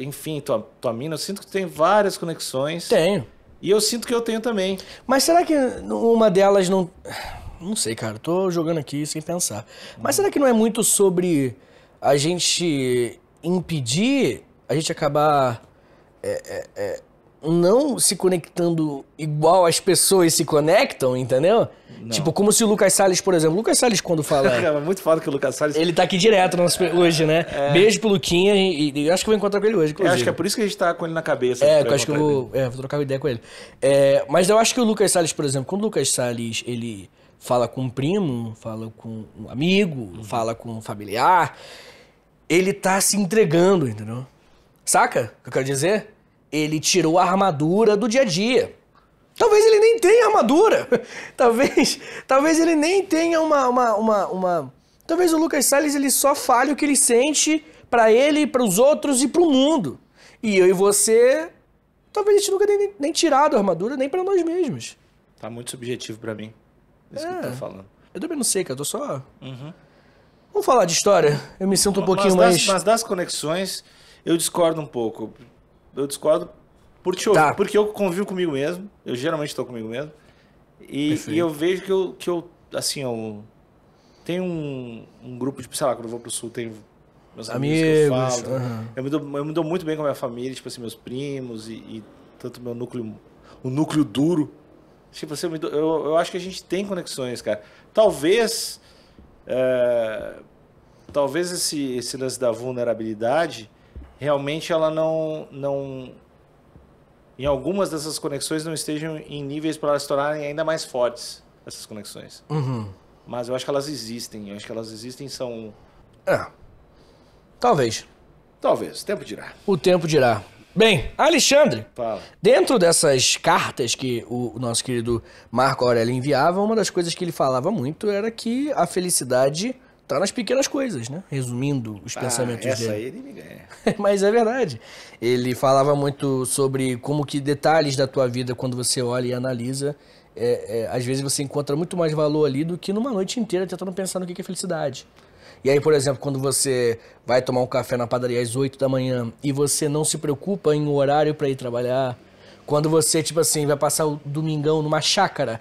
Enfim, tua mina, eu sinto que tu tem várias conexões. Tenho. E eu sinto que eu tenho também. Mas será que uma delas não... Não sei, cara, tô jogando aqui sem pensar. Mas será que não é muito sobre a gente impedir, a gente acabar não se conectando igual as pessoas se conectam, entendeu? Não. Tipo, como se o Lucas Salles, por exemplo... Lucas Salles, quando fala... É muito foda que o Lucas Salles... Ele tá aqui direto hoje, né? Beijo pro Luquinha e acho que eu vou encontrar com ele hoje, inclusive. Acho que é por isso que a gente tá com ele na cabeça. Eu acho que eu vou trocar uma ideia com ele. Mas eu acho que o Lucas Salles, por exemplo, quando o Lucas Salles, ele fala com um primo, fala com um amigo, fala com um familiar, ele tá se entregando, entendeu? Saca o que eu quero dizer? Ele tirou a armadura do dia a dia. Talvez ele nem tenha armadura. Talvez ele nem tenha uma... Talvez o Lucas Salles ele só fale o que ele sente pra ele, pros outros e pro mundo. E eu e você... Talvez a gente nunca tenha nem tirado a armadura, nem pra nós mesmos. Tá muito subjetivo pra mim. Isso que tu tá falando. Eu também não sei, cara. Eu tô só... Vamos falar de história? Eu me sinto um pouquinho mais... Mas das conexões, eu discordo um pouco. Eu discordo porque eu convivo comigo mesmo. Eu geralmente estou comigo mesmo. E eu vejo que eu assim, eu tenho um grupo, tipo, sei lá, quando eu vou pro sul, tem meus amigos que eu falo. Eu me dou muito bem com a minha família, tipo assim, meus primos e tanto meu núcleo, o núcleo duro. Tipo assim, eu acho que a gente tem conexões, cara. Talvez esse lance da vulnerabilidade, realmente ela não em algumas dessas conexões não estejam em níveis para elas se tornarem ainda mais fortes, essas conexões. Mas eu acho que elas existem. Eu acho que elas existem são... Talvez. O tempo dirá. O tempo dirá. Bem, Alexandre, fala. Dentro dessas cartas que o nosso querido Marco Aurélio enviava, uma das coisas que ele falava muito era que a felicidade... tá nas pequenas coisas, né? Resumindo os pensamentos dele. Essa aí ele me ganha. Mas é verdade. Ele falava muito sobre como que detalhes da tua vida, quando você olha e analisa, às vezes você encontra muito mais valor ali do que numa noite inteira tentando pensar no que é felicidade. E aí, por exemplo, quando você vai tomar um café na padaria às 8 da manhã e você não se preocupa em um horário para ir trabalhar, quando você, tipo assim, vai passar o domingão numa chácara,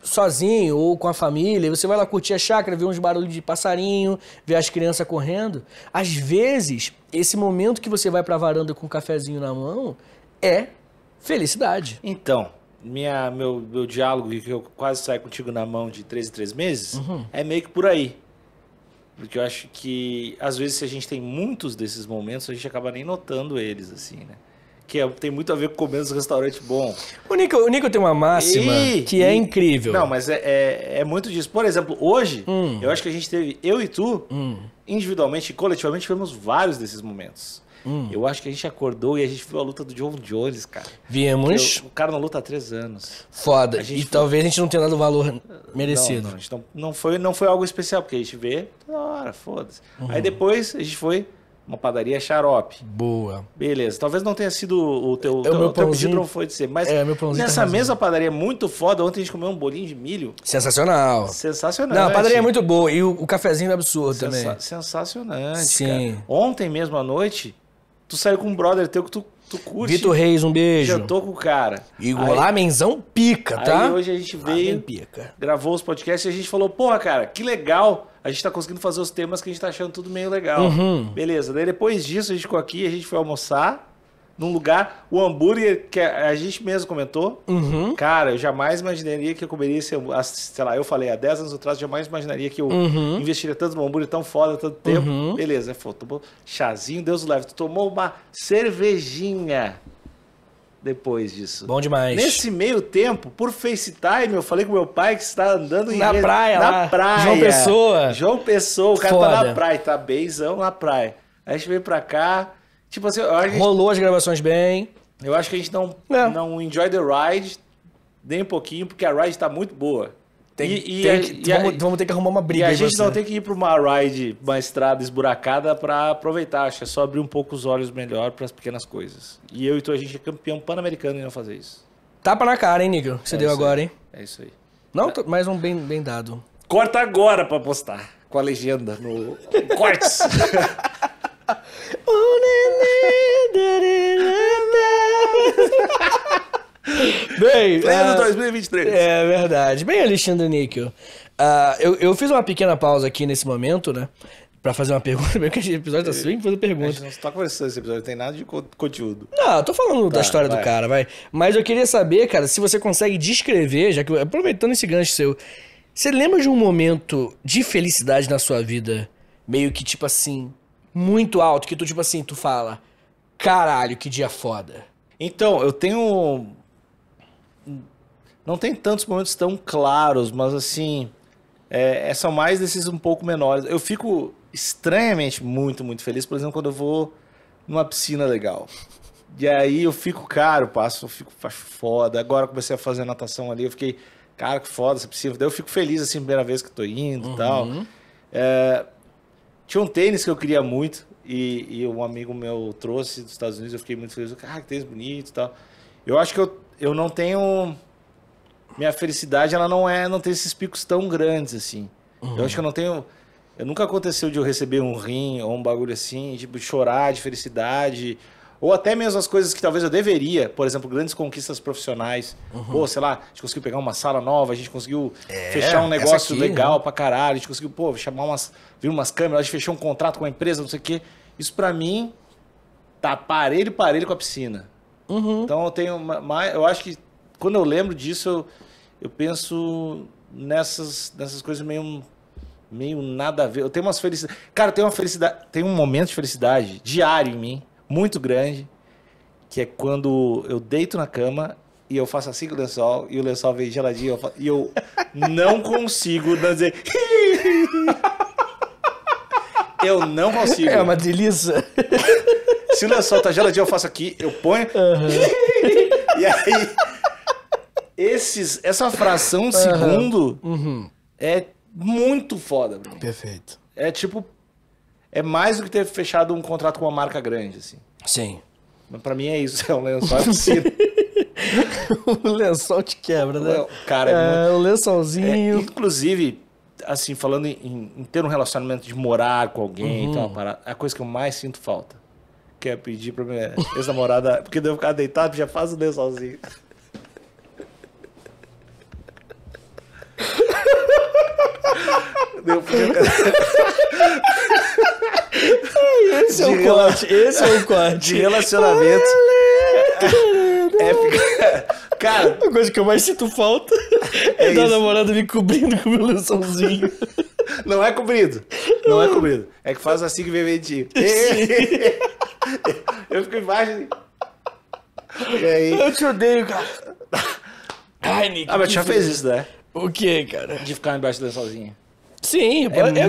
sozinho ou com a família, você vai lá curtir a chácara, ver uns barulhos de passarinho, ver as crianças correndo. Às vezes, esse momento que você vai pra varanda com um cafezinho na mão é felicidade. Então, meu diálogo, que eu quase saio contigo na mão de 3 em 3 meses, é meio que por aí. Porque eu acho que, às vezes, se a gente tem muitos desses momentos, a gente acaba nem notando eles, assim, né? Que tem muito a ver com comer nos restaurantes bons. O Nico tem uma máxima que é incrível. Não, mas é muito disso. Por exemplo, hoje, eu acho que a gente teve, eu e tu, individualmente e coletivamente, tivemos vários desses momentos. Eu acho que a gente acordou e a gente viu a luta do John Jones, cara. Viemos. O cara não luta há 3 anos. Foda. E talvez a gente não tenha dado o valor merecido. Não foi algo especial, porque a gente vê, toda hora, foda-se. Aí depois a gente foi uma padaria Xarope. Boa. Beleza. Talvez não tenha sido o teu pedido não foi de ser, mas meu pãozinho nessa mesma padaria muito foda, ontem a gente comeu um bolinho de milho. Sensacional. Sensacional. Não, a padaria é muito boa. E o cafezinho é absurdo também. Sensacionante, Sim. cara. Ontem mesmo à noite, tu saiu com um brother teu que tu curte. Vitor Reis, um beijo. Jantou com o cara. E o lamenzão pica, tá? Aí hoje a gente veio, gravou os podcasts e a gente falou, porra, cara, que legal. A gente tá conseguindo fazer os temas que a gente tá achando tudo meio legal. Beleza. Daí depois disso a gente ficou aqui, a gente foi almoçar num lugar, o hambúrguer que a gente mesmo comentou. Cara, eu jamais imaginaria que eu comeria esse hambúrguer. Sei lá, eu falei, há 10 anos atrás, jamais imaginaria que eu investiria tanto num hambúrguer tão foda, tanto tempo. Beleza, tomou chazinho, Deus o leve. Tu tomou uma cervejinha depois disso. Bom demais. Nesse meio tempo, por FaceTime, eu falei com meu pai que está andando na praia. João Pessoa. O cara tá na praia, tá benzão na praia. Aí a gente veio pra cá. Tipo assim, rolou as gravações bem. Eu acho que a gente não enjoy the ride nem um pouquinho, porque a ride tá muito boa. Vamos ter que arrumar uma briga. E a gente não tem que ir pra uma ride, uma estrada esburacada pra aproveitar. Acho que é só abrir um pouco os olhos melhor pras pequenas coisas. E eu e tu, a gente é campeão pan-americano em não fazer isso. Tapa na cara, hein, Nico? Você deu agora, hein? É isso aí. Não, mais um bem dado. Corta agora pra postar. Com a legenda no cortes. Bem, pleno 2023. É verdade. Bem, Alexandre Níquel. Eu fiz uma pequena pausa aqui nesse momento, né? Pra fazer uma pergunta. Bem que esse episódio tá sempre fazendo pergunta. A gente não tá conversando esse episódio, não tem nada de conteúdo. Não, eu tô falando da história do cara, vai. Mas eu queria saber, cara, se você consegue descrever, já que aproveitando esse gancho seu, você lembra de um momento de felicidade na sua vida, meio que tipo assim, muito alto, que tu tipo assim, tu fala, caralho, que dia foda. Então, eu tenho... Não tem tantos momentos tão claros, mas assim, são mais desses um pouco menores. Eu fico estranhamente muito feliz, por exemplo, quando eu vou numa piscina legal. E aí eu fico, cara, eu fico foda. Agora eu comecei a fazer natação ali, eu fiquei, cara, que foda essa piscina. Daí eu fico feliz, assim, primeira vez que eu tô indo e tal. Tinha um tênis que eu queria muito e um amigo meu trouxe dos Estados Unidos, eu fiquei muito feliz. Cara, que tênis bonito e tal. Eu acho que eu não tenho... Minha felicidade, ela não tem esses picos tão grandes, assim. Eu acho que eu não tenho... Nunca aconteceu de eu receber um rim ou um bagulho assim, tipo, chorar de felicidade. Ou até mesmo as coisas que talvez eu deveria. Por exemplo, grandes conquistas profissionais. Pô, sei lá, a gente conseguiu pegar uma sala nova, a gente conseguiu fechar um negócio legal pra caralho. A gente conseguiu, vir umas câmeras, a gente fechou um contrato com uma empresa, não sei o quê. Isso pra mim tá parelho com a piscina. Então eu tenho eu acho que quando eu lembro disso, eu penso nessas coisas meio nada a ver. Eu tenho umas felicidades. Cara, tem um momento de felicidade diário em mim, muito grande, que é quando eu deito na cama e eu faço assim com o lençol e o lençol vem geladinho e eu não consigo não dizer. Eu não consigo. É uma delícia. Se o lençol tá geladinho, eu faço aqui, eu ponho. E aí, essa fração de segundo é muito foda. Bro. Perfeito. É tipo, é mais do que ter fechado um contrato com uma marca grande, assim. Sim. Mas pra mim é isso, é um lençol piscina. O lençol te quebra, né? Cara, o lençolzinho. Inclusive, assim, falando em ter um relacionamento de morar com alguém, então, uma parada, a coisa que eu mais sinto falta, que é pedir pra minha ex-namorada, porque eu ficar deitado, já faz o lençolzinho. Esse é o corte. De relacionamento. Cara, a coisa que eu mais sinto falta é da namorada me cobrindo com o meu lençolzinho. Não é cobrido. Não é cobrido. É que faz assim que vem mentir. Eu fico embaixo. E aí? Eu te odeio, cara. Ai, Nick. Mas tu já fez isso, né? O que, cara? De ficar embaixo do lençolzinho. Sim, é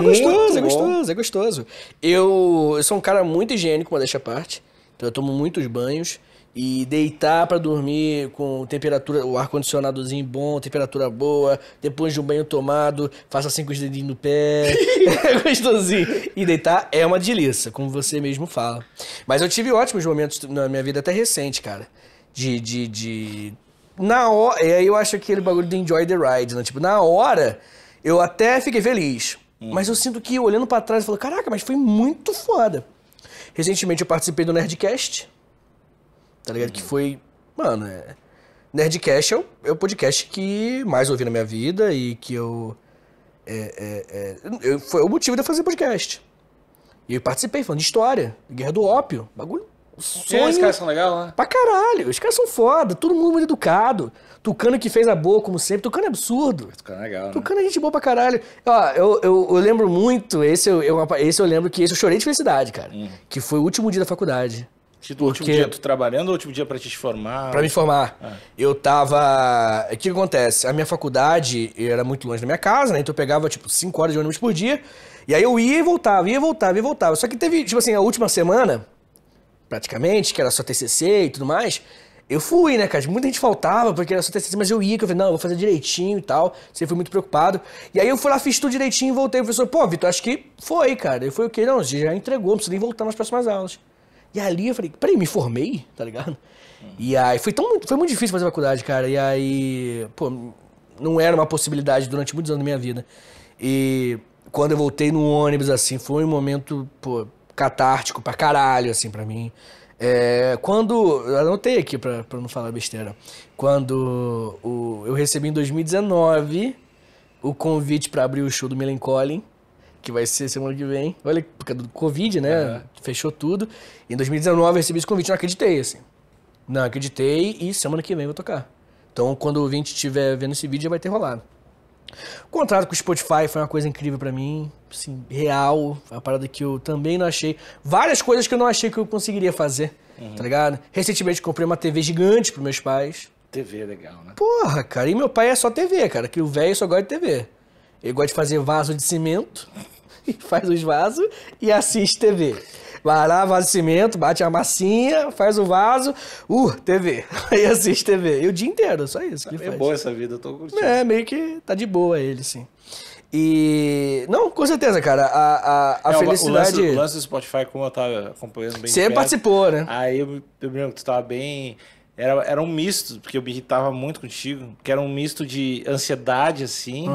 gostoso. Eu sou um cara muito higiênico, modéstia à parte. Então eu tomo muitos banhos. E deitar pra dormir com temperatura, o ar-condicionadozinho bom, temperatura boa, depois de um banho tomado, faça assim com os dedinhos no pé. É gostosinho. E deitar é uma delícia, como você mesmo fala. Mas eu tive ótimos momentos na minha vida, até recente, cara. Na hora. E aí eu acho aquele bagulho de enjoy the ride, né? Tipo, na hora, eu até fiquei feliz. Mas eu sinto que, olhando pra trás, eu falo, caraca, mas foi muito foda. Recentemente eu participei do Nerdcast. Tá ligado? Que foi... Mano, Nerdcast é o podcast que mais ouvi na minha vida e que foi o motivo de eu fazer podcast. E eu participei, falando de história, Guerra do Ópio, bagulho... Sonho. Os caras são legais, né? Pra caralho, os caras são foda, todo mundo muito educado. Tucano que fez a boa, como sempre. Tucano é absurdo. Tucano é legal, né? Tucano é gente boa pra caralho. Ó, eu lembro muito, esse eu lembro que esse eu chorei de felicidade, cara. Que foi o último dia da faculdade. O último dia tu trabalhando ou o último dia pra te formar? Pra me formar. Eu tava... O que acontece? A minha faculdade era muito longe da minha casa, né? Então eu pegava, 5 horas de ônibus por dia. E aí eu ia e voltava. Só que teve, a última semana, praticamente, que era só TCC e tudo mais, eu fui, né, cara? Muita gente faltava porque era só TCC, mas eu ia, que eu falei, não, eu vou fazer direitinho e tal. Você foi muito preocupado. E aí eu fui lá, fiz tudo direitinho e voltei. O professor, pô, Vitor, acho que foi, cara. Eu falei, o quê? Não, você já entregou, não precisa nem voltar nas próximas aulas. E ali eu falei, peraí, me formei, tá ligado? E aí foi muito difícil fazer faculdade, cara. E aí, pô, não era uma possibilidade durante muitos anos da minha vida. E quando eu voltei no ônibus, assim, foi um momento, pô, catártico pra caralho, assim, pra mim. Quando, eu anotei aqui pra não falar besteira, quando eu recebi em 2019 o convite pra abrir o show do Millencolin, que vai ser semana que vem. Olha, por causa do Covid, né? Fechou tudo. Em 2019 eu recebi esse convite, não acreditei, assim. Não acreditei e semana que vem eu vou tocar. Então, quando o ouvinte estiver vendo esse vídeo, já vai ter rolado. O contrato com o Spotify foi uma coisa incrível pra mim, assim, real. Foi uma parada que eu também não achei. Várias coisas que eu não achei que eu conseguiria fazer, tá ligado? Recentemente comprei uma TV gigante pros meus pais. TV é legal, né? Porra, cara. E meu pai é só TV, cara. Que o velho só gosta de TV. Ele gosta de fazer vaso de cimento, e faz os vasos e assiste TV. Vai lá, vaso de cimento, bate a massinha, faz o vaso, TV. Aí assiste TV. E o dia inteiro, só isso que ele faz. É boa essa vida, eu tô curtindo. Meio que tá de boa ele, sim. E... Não, com certeza, cara, a felicidade... O lance do Spotify, como eu tava acompanhando bem Você participou, né? Aí eu lembro que tu tava bem... Era um misto, porque eu me irritava muito contigo, que era um misto de ansiedade, assim.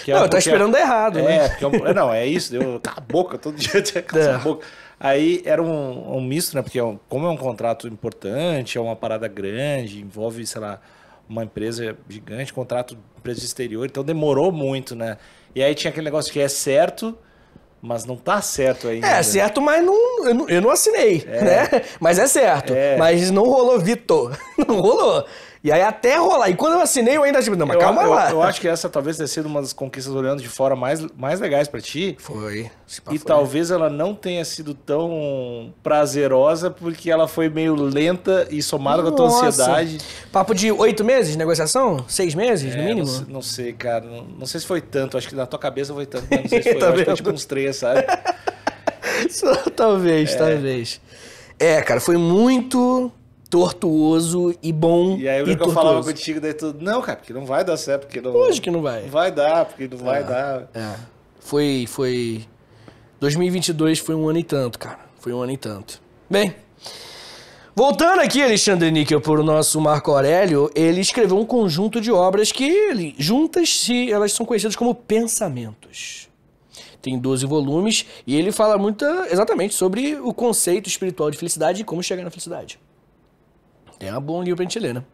Que não, eu tô esperando dar errado, né? Não, é isso, cala a boca, todo dia tinha cala a boca. Aí era um misto, né? Porque como é um contrato importante, é uma parada grande, envolve, sei lá, uma empresa gigante, contrato de empresa exterior, então demorou muito, né? E aí tinha aquele negócio que é certo... Mas não tá certo ainda. É certo, mas eu não assinei, né? Mas é certo. Mas não rolou, Vitor. Não rolou. E aí até rolar. E quando eu assinei, eu ainda tipo, não, mas calma lá. Eu acho que essa talvez tenha sido uma das conquistas olhando de fora mais legais pra ti. Foi. Talvez ela não tenha sido tão prazerosa porque ela foi meio lenta e somada com a tua ansiedade. Papo de 8 meses de negociação? 6 meses, no mínimo? Não sei, cara. Não sei se foi tanto. Acho que na tua cabeça foi tanto. Mas não sei se foi. Acho que foi tipo uns 3, sabe? Talvez. Cara, foi muito... tortuoso e bom. E aí eu falava contigo, daí tudo, não, cara, porque não vai dar certo, porque não... Lógico que não vai. Não vai dar, porque não vai dar. Foi... 2022 foi um ano e tanto, cara. Foi um ano e tanto. Bem, voltando aqui, Alexandre Níquel, por o nosso Marco Aurélio, ele escreveu um conjunto de obras que, juntas, elas são conhecidas como Pensamentos. Tem 12 volumes e ele fala muito exatamente sobre o conceito espiritual de felicidade e como chegar na felicidade. É um bom livro pra gente ler, né?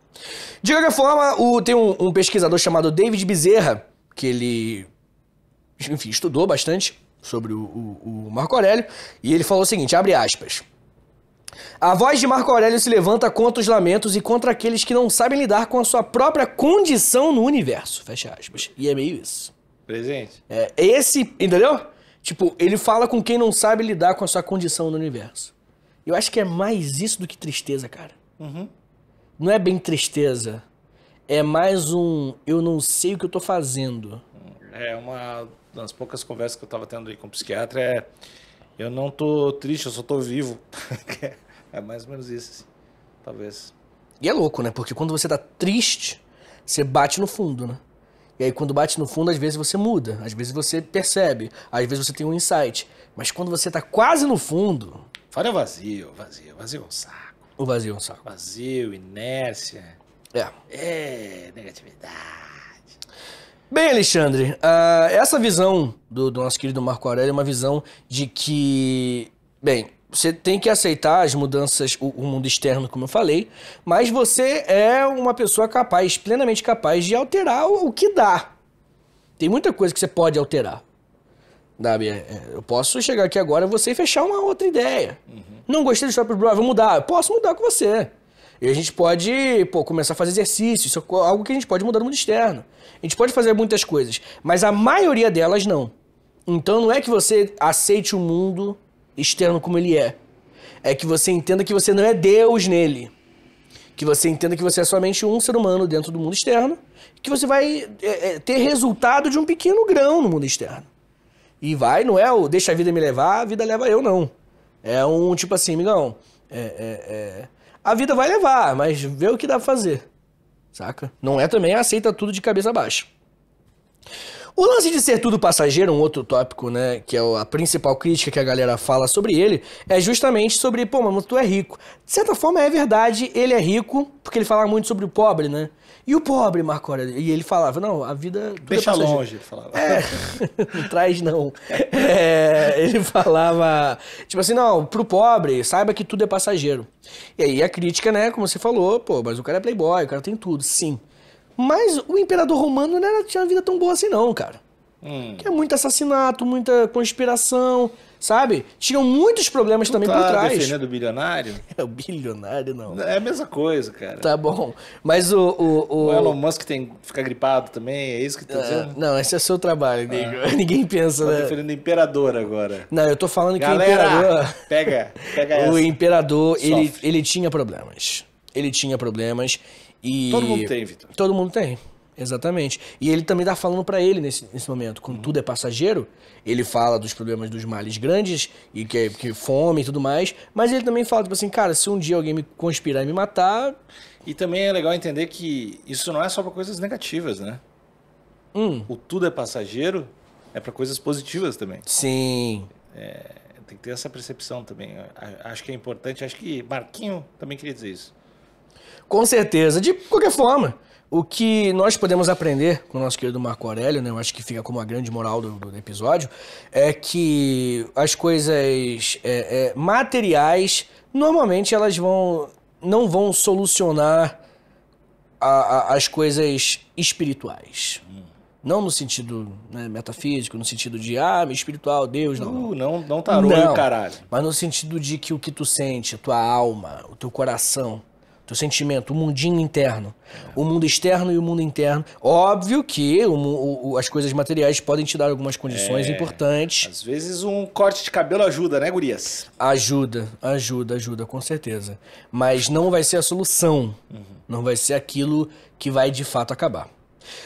De qualquer forma, tem um pesquisador chamado David Bezerra, que ele enfim, estudou bastante sobre o Marco Aurélio, e ele falou o seguinte, abre aspas. A voz de Marco Aurélio se levanta contra os lamentos e contra aqueles que não sabem lidar com a sua própria condição no universo. Fecha aspas. E é meio isso. Presente. É esse, entendeu? Tipo, ele fala com quem não sabe lidar com a sua condição no universo. Eu acho que é mais isso do que tristeza, cara. Uhum. Não é bem tristeza. É mais um eu não sei o que eu tô fazendo. É uma das poucas conversas que eu tava tendo aí com o psiquiatra eu não tô triste, eu só tô vivo. É mais ou menos isso, assim. Talvez. E é louco, né? Porque quando você tá triste, você bate no fundo, né? E aí quando bate no fundo, às vezes você muda, às vezes você percebe, às vezes você tem um insight. Mas quando você tá quase no fundo... Fora vazio é um saco. O vazio é um saco. Vazio, inércia. Negatividade. Bem, Alexandre, essa visão do nosso querido Marco Aurélio é uma visão de que, bem, você tem que aceitar as mudanças, o mundo externo, como eu falei, mas você é uma pessoa capaz, plenamente capaz de alterar o que dá. Tem muita coisa que você pode alterar. Sabe? Eu posso chegar aqui agora, você fechar uma outra ideia. Uhum. Não gostei do Stop Bro, vou mudar. Eu posso mudar com você. E a gente pode, começar a fazer exercício. Isso é algo que a gente pode mudar no mundo externo. A gente pode fazer muitas coisas, mas a maioria delas não. Então não é que você aceite o mundo externo como ele é. É que você entenda que você não é Deus nele. Que você entenda que você é somente um ser humano dentro do mundo externo. Que você vai ter resultado de um pequeno grão no mundo externo. E não é o deixa a vida me levar, a vida leva eu, não. É um tipo assim, amigão, a vida vai levar, mas vê o que dá pra fazer, saca? Não é também aceita tudo de cabeça baixa. O lance de ser tudo passageiro, um outro tópico, né, que é a principal crítica que a galera fala sobre ele, é justamente sobre, mano, tu é rico. De certa forma é verdade, ele é rico, porque ele fala muito sobre o pobre, né? E o pobre, Marco Aurélio? E ele falava, não, a vida... Deixa longe, ele falava. Não traz não. Ele falava, tipo assim, não, pro pobre, saiba que tudo é passageiro. E aí a crítica, né, como você falou, mas o cara é playboy, o cara tem tudo, sim. Mas o imperador romano não tinha uma vida tão boa assim não, cara. Que é muito assassinato, muita conspiração, sabe? Tinham muitos problemas também por trás. Defendendo o bilionário? O bilionário, não. É a mesma coisa, cara. Tá bom. Mas o Elon Musk fica gripado também, é isso que tá dizendo? Não, esse é o seu trabalho, nego. Ninguém pensa, né? Defendendo o imperador agora. Não, eu tô falando Galera, que o imperador... Pega essa. O imperador, ele tinha problemas. Ele tinha problemas e... Todo mundo tem, Vitor. Todo mundo tem. Exatamente. E ele também tá falando pra ele nesse momento. Quando tudo é passageiro, ele fala dos problemas dos males grandes, e que fome e tudo mais, mas ele também fala, tipo assim, cara, se um dia alguém me conspirar e me matar... E também é legal entender que isso não é só pra coisas negativas, né? O tudo é passageiro é pra coisas positivas também. Sim. Tem que ter essa percepção também. Acho que é importante, acho que Marquinho também queria dizer isso. Com certeza. De qualquer forma... O que nós podemos aprender com o nosso querido Marco Aurélio, né? Eu acho que fica como a grande moral do episódio, é que as coisas materiais, normalmente elas não vão solucionar as coisas espirituais. Não no sentido, né, metafísico, no sentido de, espiritual, Deus, não. Não tarô e o caralho. Mas no sentido de que o que tu sente, a tua alma, o teu coração... teu sentimento, o mundinho interno, o mundo externo e o mundo interno. Óbvio que as coisas materiais podem te dar algumas condições importantes. Às vezes um corte de cabelo ajuda, né, gurias? Ajuda, com certeza. Mas não vai ser a solução. Não vai ser aquilo que vai de fato acabar.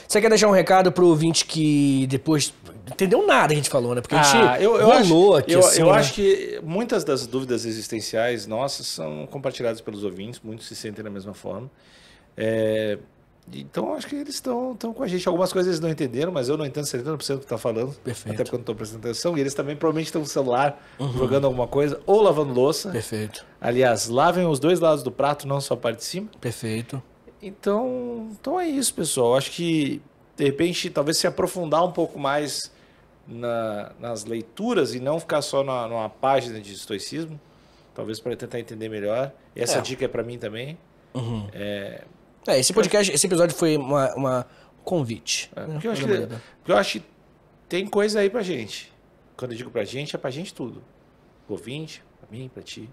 Você quer deixar um recado pro ouvinte que depois... Entendeu nada que a gente falou, né? Porque a gente rolou aqui assim, eu acho que muitas das dúvidas existenciais nossas são compartilhadas pelos ouvintes, muitos se sentem da mesma forma. Então, acho que eles estão com a gente. Algumas coisas eles não entenderam, mas eu não entendo 70% do que está falando. Perfeito. Até porque eu não estou prestando atenção. E eles também provavelmente estão no celular, jogando alguma coisa, ou lavando louça. Perfeito. Aliás, lavem os dois lados do prato, não só a parte de cima. Perfeito. Então é isso, pessoal. Acho que, de repente, talvez se aprofundar um pouco mais nas leituras e não ficar só numa página de estoicismo, talvez para tentar entender melhor. E essa dica é para mim também. Esse podcast, esse episódio foi um convite. Porque eu acho que tem coisa aí pra gente. Quando eu digo pra gente, é pra gente tudo. Pro ouvinte, pra mim, pra ti.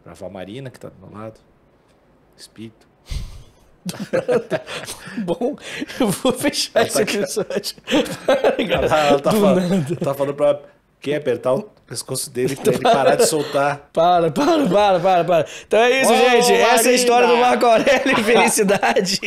Pra Val Marina, que tá do meu lado. Espírito. Bom, eu vou fechar esse episódio. Ela tá falando pra quem apertar o pescoço dele pra ele parar de soltar. Para. Então é isso, gente. Essa é a história do Marco Aurélio e felicidade.